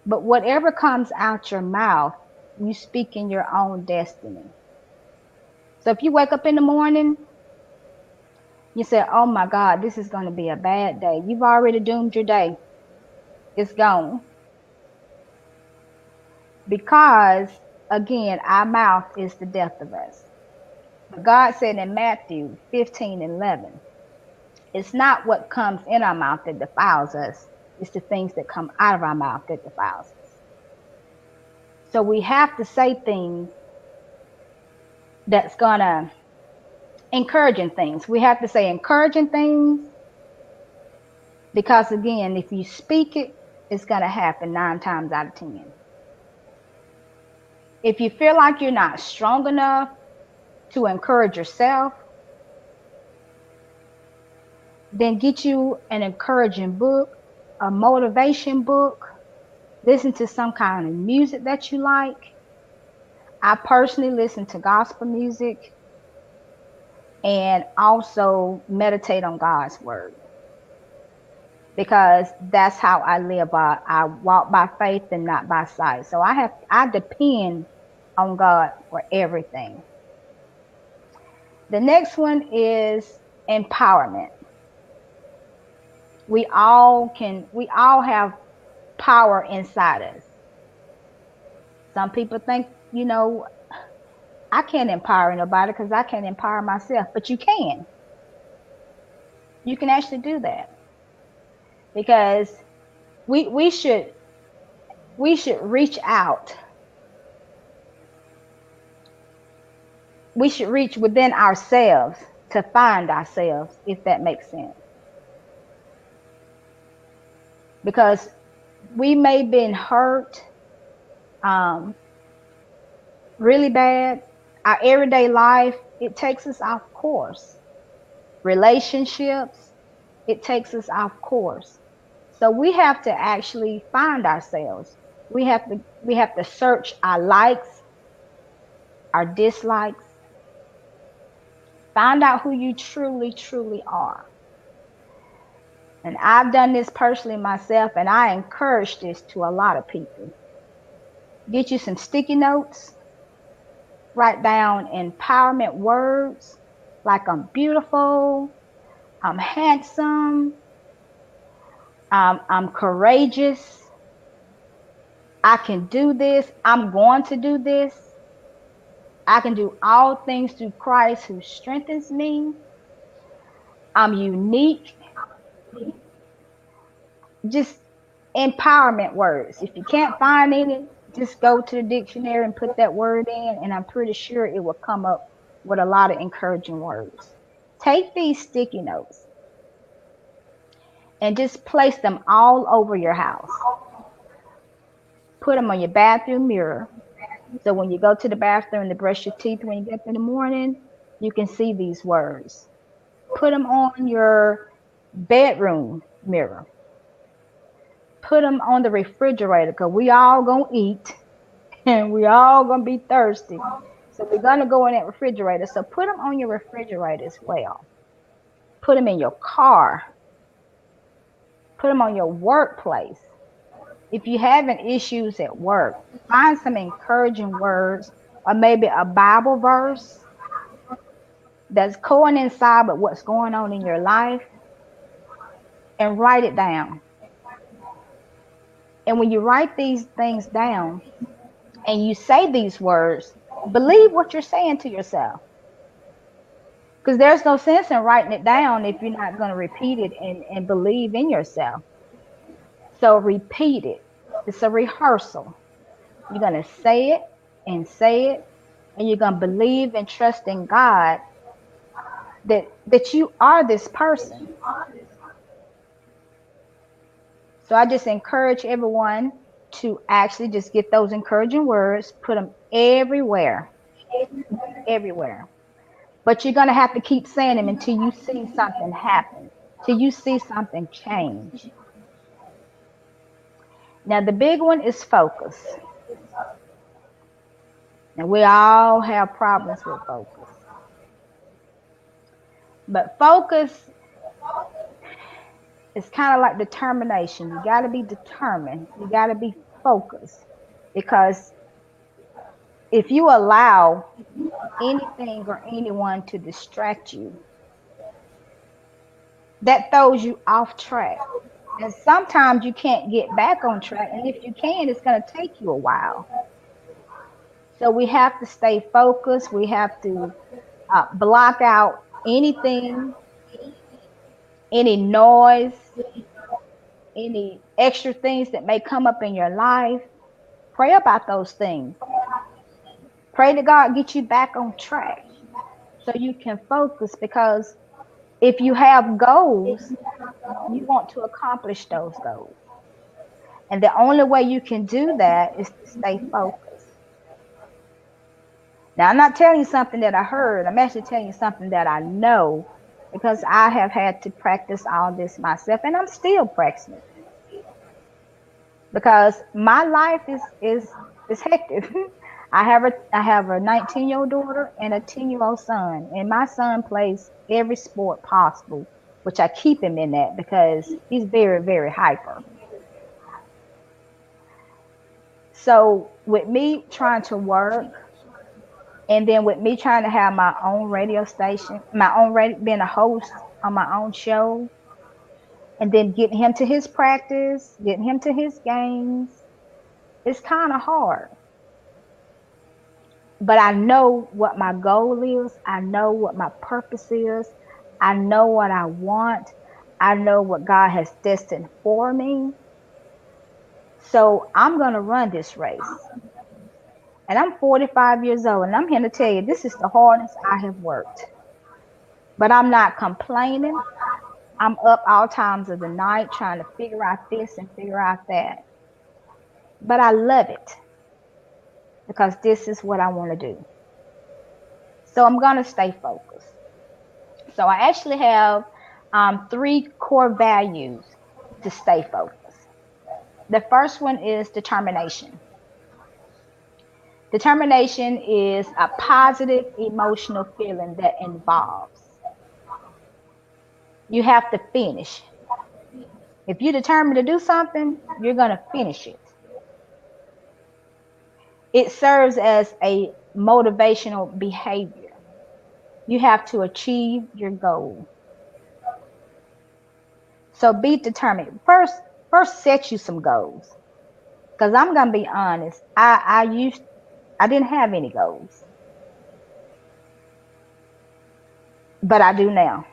But whatever comes out your mouth, you speak in your own destiny. So if you wake up in the morning, you say, oh my God, this is going to be a bad day. You've already doomed your day. It's gone. Because, again, our mouth is the death of us. But God said in Matthew 15:11, it's not what comes in our mouth that defiles us. It's the things that come out of our mouth that defiles us. So we have to say things that's going to encouraging things. We have to say encouraging things because, again, if you speak it, it's going to happen 9 times out of 10. If you feel like you're not strong enough to encourage yourself, then get you an encouraging book, a motivation book. Listen to some kind of music that you like. I personally listen to gospel music and also meditate on God's word, because that's how I live. I walk by faith and not by sight. So I depend on God for everything. The next one is empowerment. We all have power inside us. Some people think, I can't empower nobody because I can't empower myself, but you can. You can actually do that, because we should reach out. We should reach within ourselves to find ourselves, if that makes sense. Because we may have been hurt really bad. Our everyday life, it takes us off course. Relationships, it takes us off course. So we have to actually find ourselves. We have to search our likes, our dislikes. Find out who you truly, truly are. And I've done this personally myself, and I encourage this to a lot of people. Get you some sticky notes. Write down empowerment words like I'm beautiful, I'm handsome, I'm courageous, I can do this, I'm going to do this, I can do all things through Christ who strengthens me, I'm unique. Just empowerment words. If you can't find any, just go to the dictionary and put that word in, and I'm pretty sure it will come up with a lot of encouraging words. Take these sticky notes and just place them all over your house. Put them on your bathroom mirror, so when you go to the bathroom to brush your teeth when you get up in the morning, you can see these words. Put them on your bedroom mirror. Put them on the refrigerator, because we all gonna eat and we all gonna be thirsty. So we're gonna go in that refrigerator. So put them on your refrigerator as well. Put them in your car. Put them on your workplace. If you're having issues at work, find some encouraging words, or maybe a Bible verse that's coincide with what's going on in your life, and write it down. And when you write these things down and you say these words, believe what you're saying to yourself. Because there's no sense in writing it down if you're not going to repeat it and believe in yourself. So repeat it. It's a rehearsal. You're going to say it, and you're going to believe and trust in God that you are this person. So I just encourage everyone to actually just get those encouraging words, put them everywhere, everywhere. But you're going to have to keep saying them until you see something happen. till you see something change. Now, the big one is focus. And we all have problems with focus. But focus is kind of like determination. You got to be determined. You got to be focused. Because if you allow anything or anyone to distract you, that throws you off track. And sometimes you can't get back on track. And if you can, it's going to take you a while. So we have to stay focused. We have to block out anything, any noise, any extra things that may come up in your life. Pray about those things. Pray to God get you back on track so you can focus, because if you have goals, you want to accomplish those goals. And the only way you can do that is to stay focused. Now, I'm not telling you something that I heard. I'm actually telling you something that I know, because I have had to practice all this myself, and I'm still practicing it. Because my life is hectic. I have a 19-year-old daughter and a 10-year-old son, and my son plays every sport possible, which I keep him in that because he's very, very hyper. So with me trying to work, and then with me trying to have my own radio station, my own radio, being a host on my own show, and then getting him to his practice, getting him to his games, it's kind of hard. But I know what my goal is. I know what my purpose is. I know what I want. I know what God has destined for me. So I'm going to run this race. And I'm 45 years old, and I'm here to tell you this is the hardest I have worked. But I'm not complaining. I'm up all times of the night trying to figure out this and figure out that. But I love it because this is what I want to do. So I'm going to stay focused. So I actually have 3 core values to stay focused. The first one is determination. Determination is a positive emotional feeling that involves you have to finish. If you're determined to do something, you're going to finish it. It serves as a motivational behavior. You have to achieve your goal. So be determined. First set you some goals. Because I'm gonna be honest, I didn't have any goals. But I do now.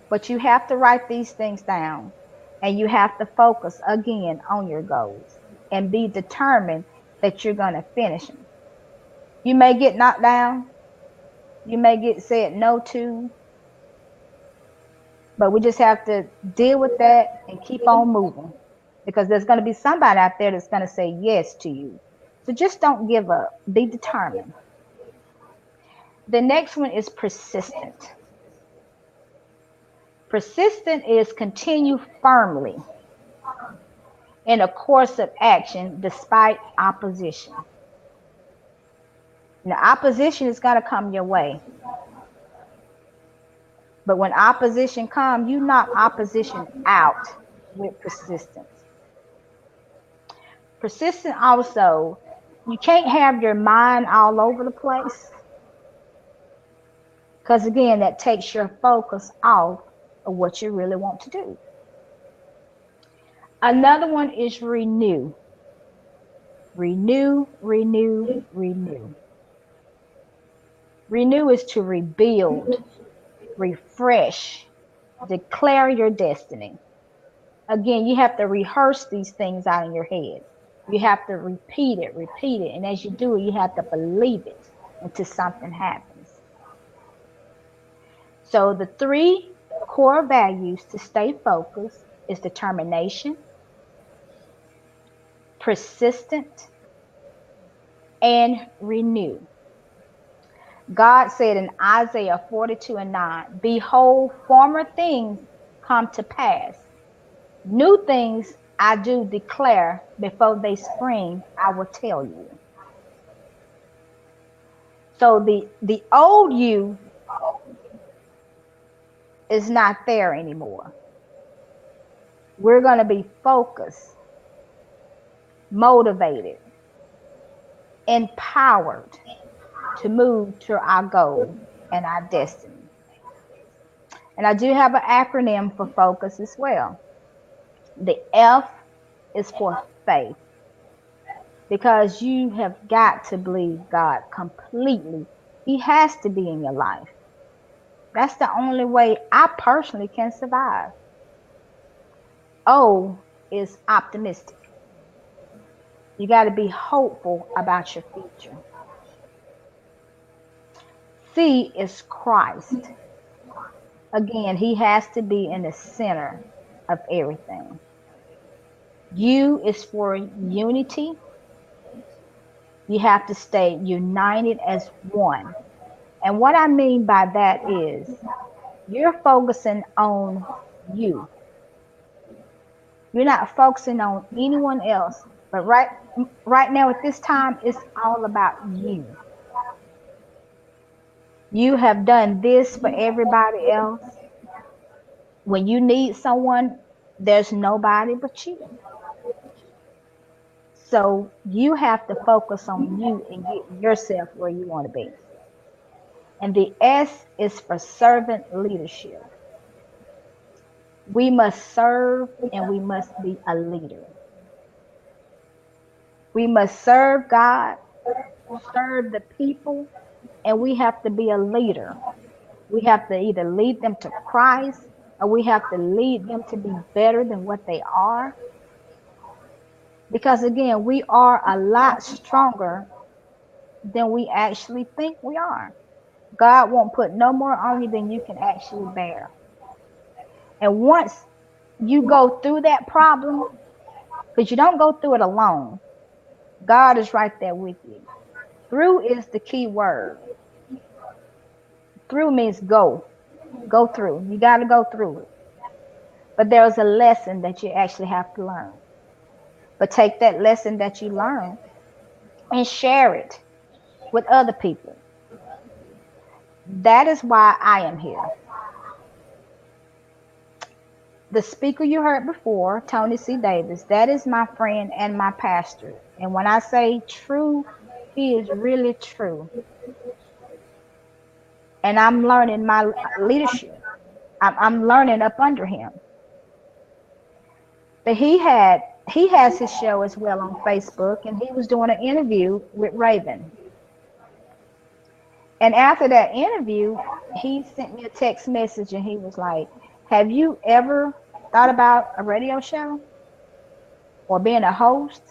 But you have to write these things down, and you have to focus again on your goals and be determined that you're gonna finish them. You may get knocked down, you may get said no to, but we just have to deal with that and keep on moving, because there's going to be somebody out there that's going to say yes to you. So just don't give up. Be determined. The next one is persistent. Persistent is continue firmly in a course of action despite opposition. Now, opposition is going to come your way. But when opposition comes, you knock opposition out with persistence. Persistent also, you can't have your mind all over the place, because again, that takes your focus off of what you really want to do. Another one is renew. Renew, renew, renew. Renew is to rebuild, refresh, declare your destiny. Again, you have to rehearse these things out in your head. You have to repeat it. And as you do it, you have to believe it until something happens. So the 3 core values to stay focused is determination, persistent, and renew. God said in Isaiah 42:9, behold, former things come to pass. New things I do declare, before they spring, I will tell you. So the old you is not there anymore. We're going to be focused, motivated, empowered to move to our goal and our destiny. And I do have an acronym for focus as well. The F is for faith, because you have got to believe God completely. He has to be in your life. That's the only way I personally can survive. O is optimistic. You got to be hopeful about your future. C is Christ. Again, he has to be in the center of everything. U is for unity. You have to stay united as one. And what I mean by that is you're focusing on you. You're not focusing on anyone else. But right now at this time, it's all about you. You have done this for everybody else. When you need someone, there's nobody but you. So you have to focus on you and get yourself where you want to be. And the S is for servant leadership. We must serve and we must be a leader. We must serve God, serve the people, and we have to be a leader. We have to either lead them to Christ, or we have to lead them to be better than what they are. Because again, we are a lot stronger than we actually think we are. God won't put no more on you than you can actually bear. And once you go through that problem, because you don't go through it alone, God is right there with you. Through is the key word. Through means go through. You got to go through it. But there's a lesson that you actually have to learn. But take that lesson that you learn and share it with other people. That is why I am here. The speaker you heard before, Tony C. Davis, that is my friend and my pastor. And when I say true, he is really true. And I'm learning my leadership. I'm learning up under him. But he has his show as well on Facebook, and he was doing an interview with Raven. And after that interview, he sent me a text message and he was like, have you ever thought about a radio show or being a host?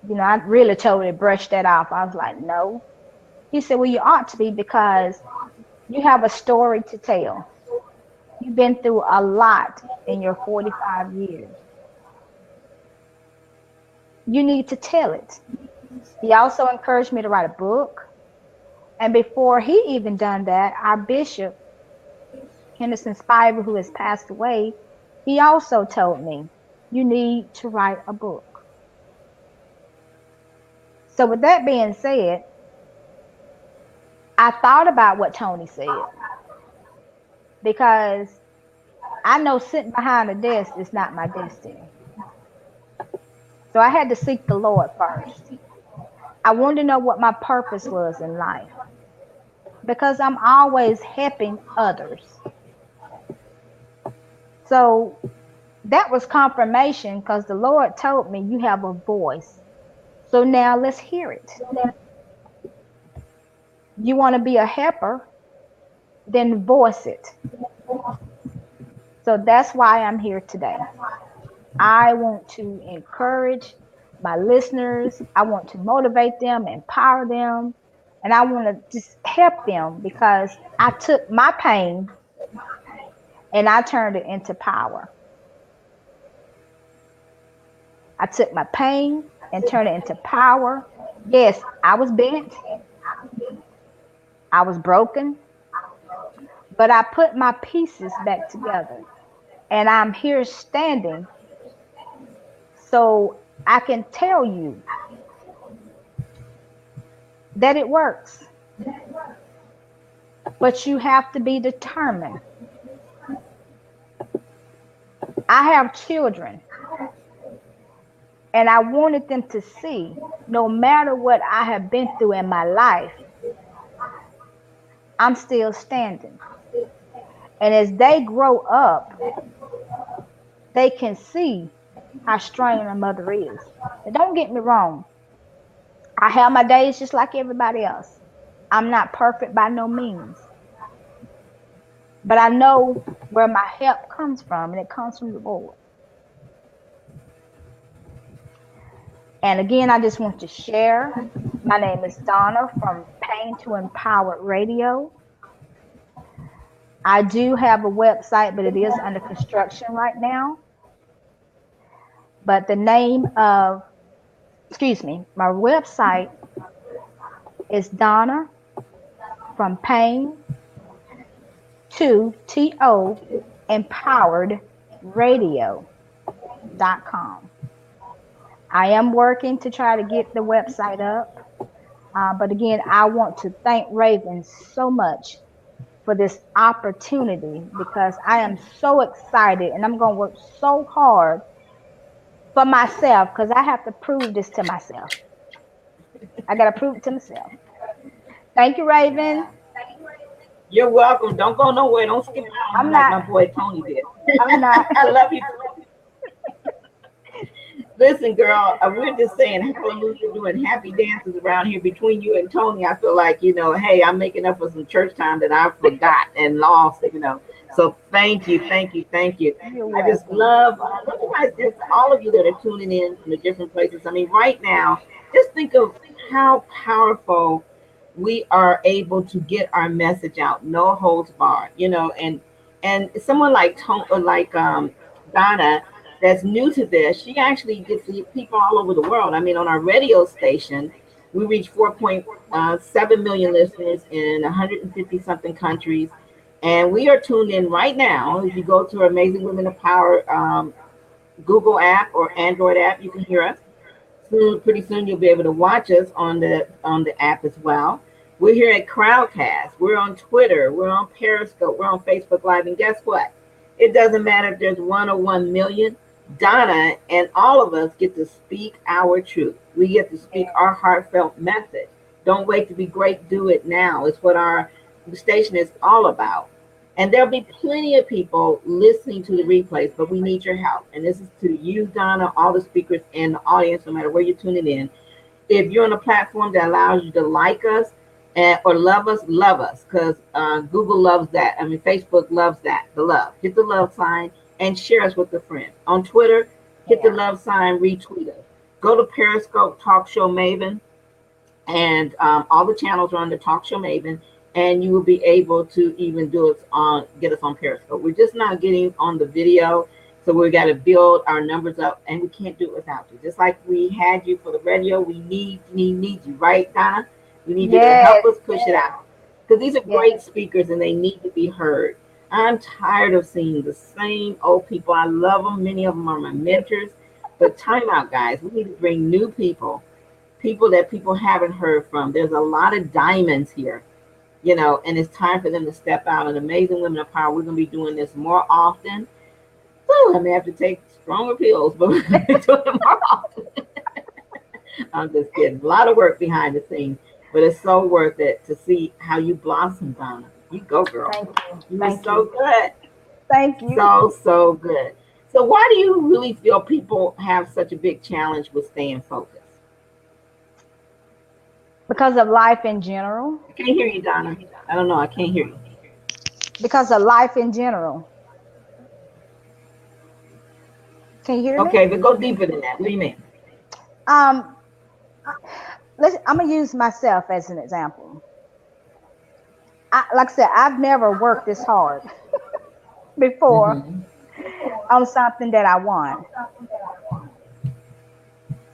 You know, I really totally brushed that off. I was like, no. He said, well, you ought to be, because you have a story to tell. You've been through a lot in your 45 years. You need to tell it. He also encouraged me to write a book. And before he even done that, our bishop, Henderson Spiver, who has passed away, he also told me, you need to write a book. So with that being said, I thought about what Tony said, because I know sitting behind a desk is not my destiny. So I had to seek the Lord first. I wanted to know what my purpose was in life, because I'm always helping others. So that was confirmation, because the Lord told me you have a voice. So now let's hear it. You want to be a helper, then voice it. So that's why I'm here today. I want to encourage my listeners. I want to motivate them, empower them, and I want to just help them, because I took my pain and I turned it into power. I took my pain and turned it into power. Yes, I was bent. I was broken, but I put my pieces back together. And I'm here standing so I can tell you that it works. But you have to be determined. I have children, and I wanted them to see no matter what I have been through in my life, I'm still standing. And as they grow up, they can see how strong a mother is. And don't get me wrong, I have my days just like everybody else. I'm not perfect by no means, but I know where my help comes from, and it comes from the Lord. And again, I just want to share. My name is Donna from Pain to Empowered Radio. I do have a website, but it is under construction right now. But the name of, excuse me, my website is Donna from Pain to TO Empowered Radio.com. I am working to try to get the website up. But again, I want to thank Raven so much for this opportunity because I am so excited and I'm going to work so hard for myself because I have to prove this to myself. I got to prove it to myself. Thank you, Raven. You're welcome. Don't go nowhere. Don't skip out on me I'm like not. my boy Tony did. I'm not. I love you. Listen, girl, we're just saying hallelujah, doing happy dances around here between you and Tony. I feel like, hey, I'm making up for some church time that I forgot and lost. So thank you, thank you, thank you. You're I just welcome. love you guys, just all of you that are tuning in from the different places. I mean, right now, just think of how powerful we are able to get our message out, no holds barred, and someone like Donna that's new to this, she actually gets people all over the world. I mean, on our radio station, we reach 4.7 million listeners in 150 something countries. And we are tuned in right now. If you go to our Amazing Women of Power Google app or Android app, you can hear us. Pretty soon you'll be able to watch us on the app as well. We're here at Crowdcast. We're on Twitter. We're on Periscope. We're on Facebook Live. And guess what? It doesn't matter if there's 1 or 1 million. Donna and all of us get to speak our truth. We get to speak our heartfelt message. Don't wait to be great. Do it now. It's what our station is all about. And there'll be plenty of people listening to the replays, but we need your help. And this is to you, Donna, all the speakers and the audience, no matter where you're tuning in. If you're on a platform that allows you to like us or love us, because Google loves that. I mean, Facebook loves that, the love. Hit the love sign and share us with a friend. On Twitter, hit the love sign, retweet us. Go to Periscope, Talk Show Maven, and all the channels are on the Talk Show Maven, and you will be able to even get us on Periscope. We're just not getting on the video, so we got to build our numbers up, and we can't do it without you. Just like we had you for the radio, we need you, right, Donna? We need you to help Yes. us push it out, because these are great Yes. speakers, and they need to be heard. I'm tired of seeing the same old people. I love them. Many of them are my mentors. But time out, guys. We need to bring new people that people haven't heard from. There's a lot of diamonds here, and it's time for them to step out. And Amazing Women of Power, we're going to be doing this more often. Whew, I may have to take stronger pills, but we're going to be doing it more often. I'm just kidding. A lot of work behind the scenes, but it's so worth it to see how you blossom, Donna. You go, girl. Thank you. You were Thank so you. good. Thank you. So good. So why do you really feel people have such a big challenge with staying focused? Because of life in general. I can't hear you, Donna. I don't know. I can't hear you. Because of life in general. Can you hear me? Okay, but go deeper than that. What do you mean? Um, I'm gonna use myself as an example. Like I said, I've never worked this hard before Mm-hmm. on something that I want.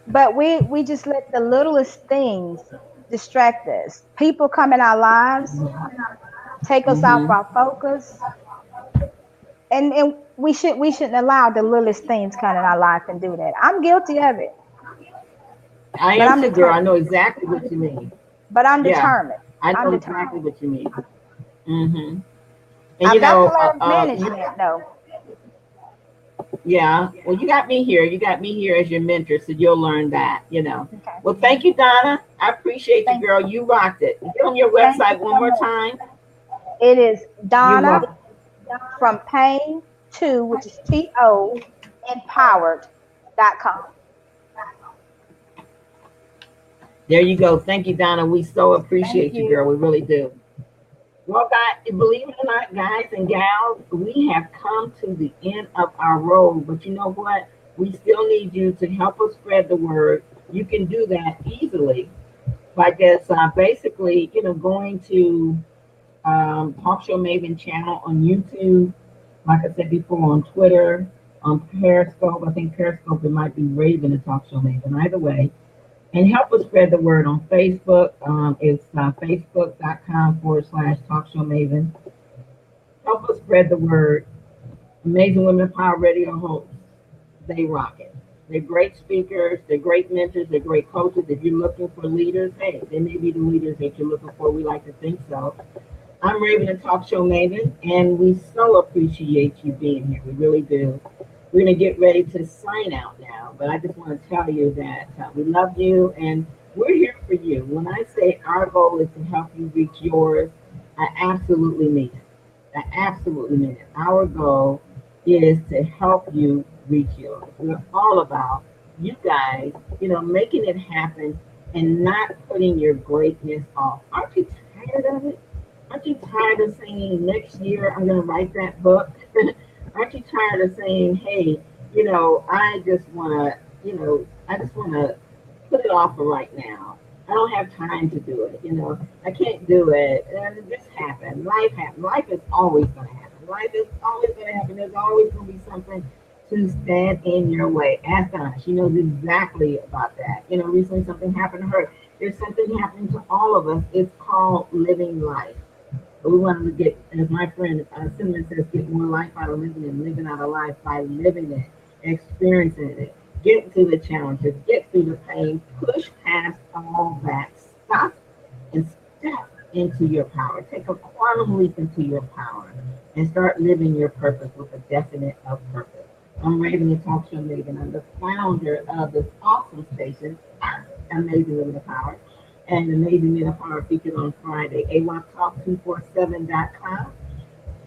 But we just let the littlest things distract us. People come in our lives, take us off Mm-hmm. our focus, and we shouldn't allow the littlest things come in our life and do that. I'm guilty of it, I but am I'm too, girl. I determined. know exactly what you mean. But I'm Yeah, determined. I I'm know exactly determined. what you mean. Mm-hmm. And I've you got to know, learn management though. yeah. Well, you got me here. You got me here as your mentor, so you'll learn that. You know. Okay. Well, thank you, Donna. I appreciate you, Thank girl. You rocked it. Get on your thank you website one so more much. time. It is You Donna welcome. from Pain to, which is TO, empowered.com. There you go. Thank you, Donna. We so Thank appreciate you, girl. you. We really do. Well, guys, believe it or not, guys and gals, we have come to the end of our road. But you know what? We still need you to help us spread the word. You can do that easily by just basically, going to Talk Show Maven channel on YouTube. Like I said before, on Twitter, on Periscope. I think Periscope it might be Raven and Talk Show Maven. Either way, and help us spread the word on Facebook. It's facebook.com/Talk Show Maven. Help us spread the word. Amazing Women of Power Radio hosts. They rock it. They're great speakers. They're great mentors. They're great coaches. If you're looking for leaders, hey, they may be the leaders that you're looking for. We like to think so. I'm Raven and Talk Show Maven, and we so appreciate you being here. We really do. We're going to get ready to sign out now, but I just want to tell you that we love you and we're here for you. When I say our goal is to help you reach yours, I absolutely mean it. I absolutely mean it. Our goal is to help you reach yours. We're all about you guys, making it happen and not putting your greatness off. Aren't you tired of it? Aren't you tired of saying next year I'm going to write that book? Aren't you tired of saying, hey, I just want to put it off for right now. I don't have time to do it. I can't do it. And this happened. Life happened. Life is always going to happen. Life is always going to happen. There's always going to be something to stand in your way. Ask Donna. She knows exactly about that. Recently something happened to her. There's something happening to all of us. It's called living life. But we wanted to get, as my friend Cinnamon says, get more life out of living and living out of life by living it, experiencing it, get through the challenges, get through the pain, push past all that stuff, and step into your power. Take a quantum leap into your power and start living your purpose with a definite of purpose. I'm Raven, the Talk Show Maven. I'm the founder of this awesome station, Amazing Women of Power, and Amazing Men of Power featured on Friday, awaptalk247.com.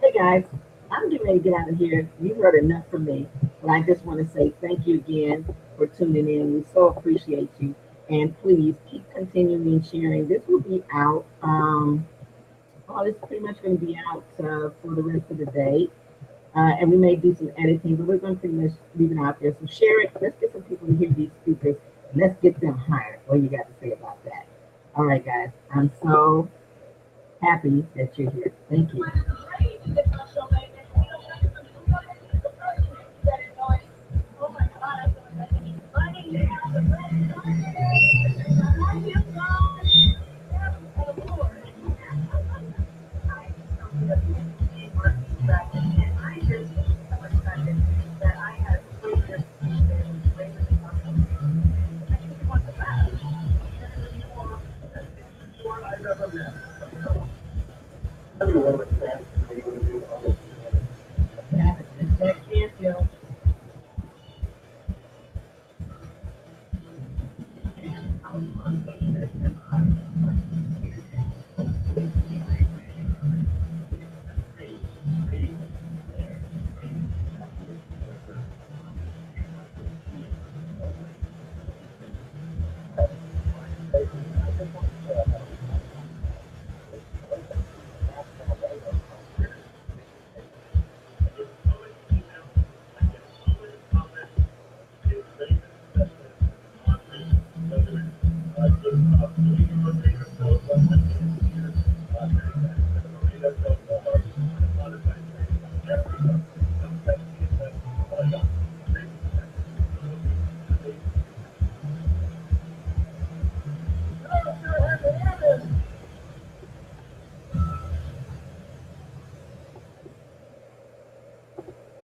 Hey guys, I'm getting ready to get out of here. You've heard enough from me, but I just want to say thank you again for tuning in. We so appreciate you. And please keep continuing and sharing. This will be out. It's pretty much going to be out for the rest of the day. And we may do some editing, but we're going to pretty much leave it out there. So share it. Let's get some people to hear these speakers. And let's get them hired. What you got to say about that? All right, guys. I'm so happy that you're here. Thank you.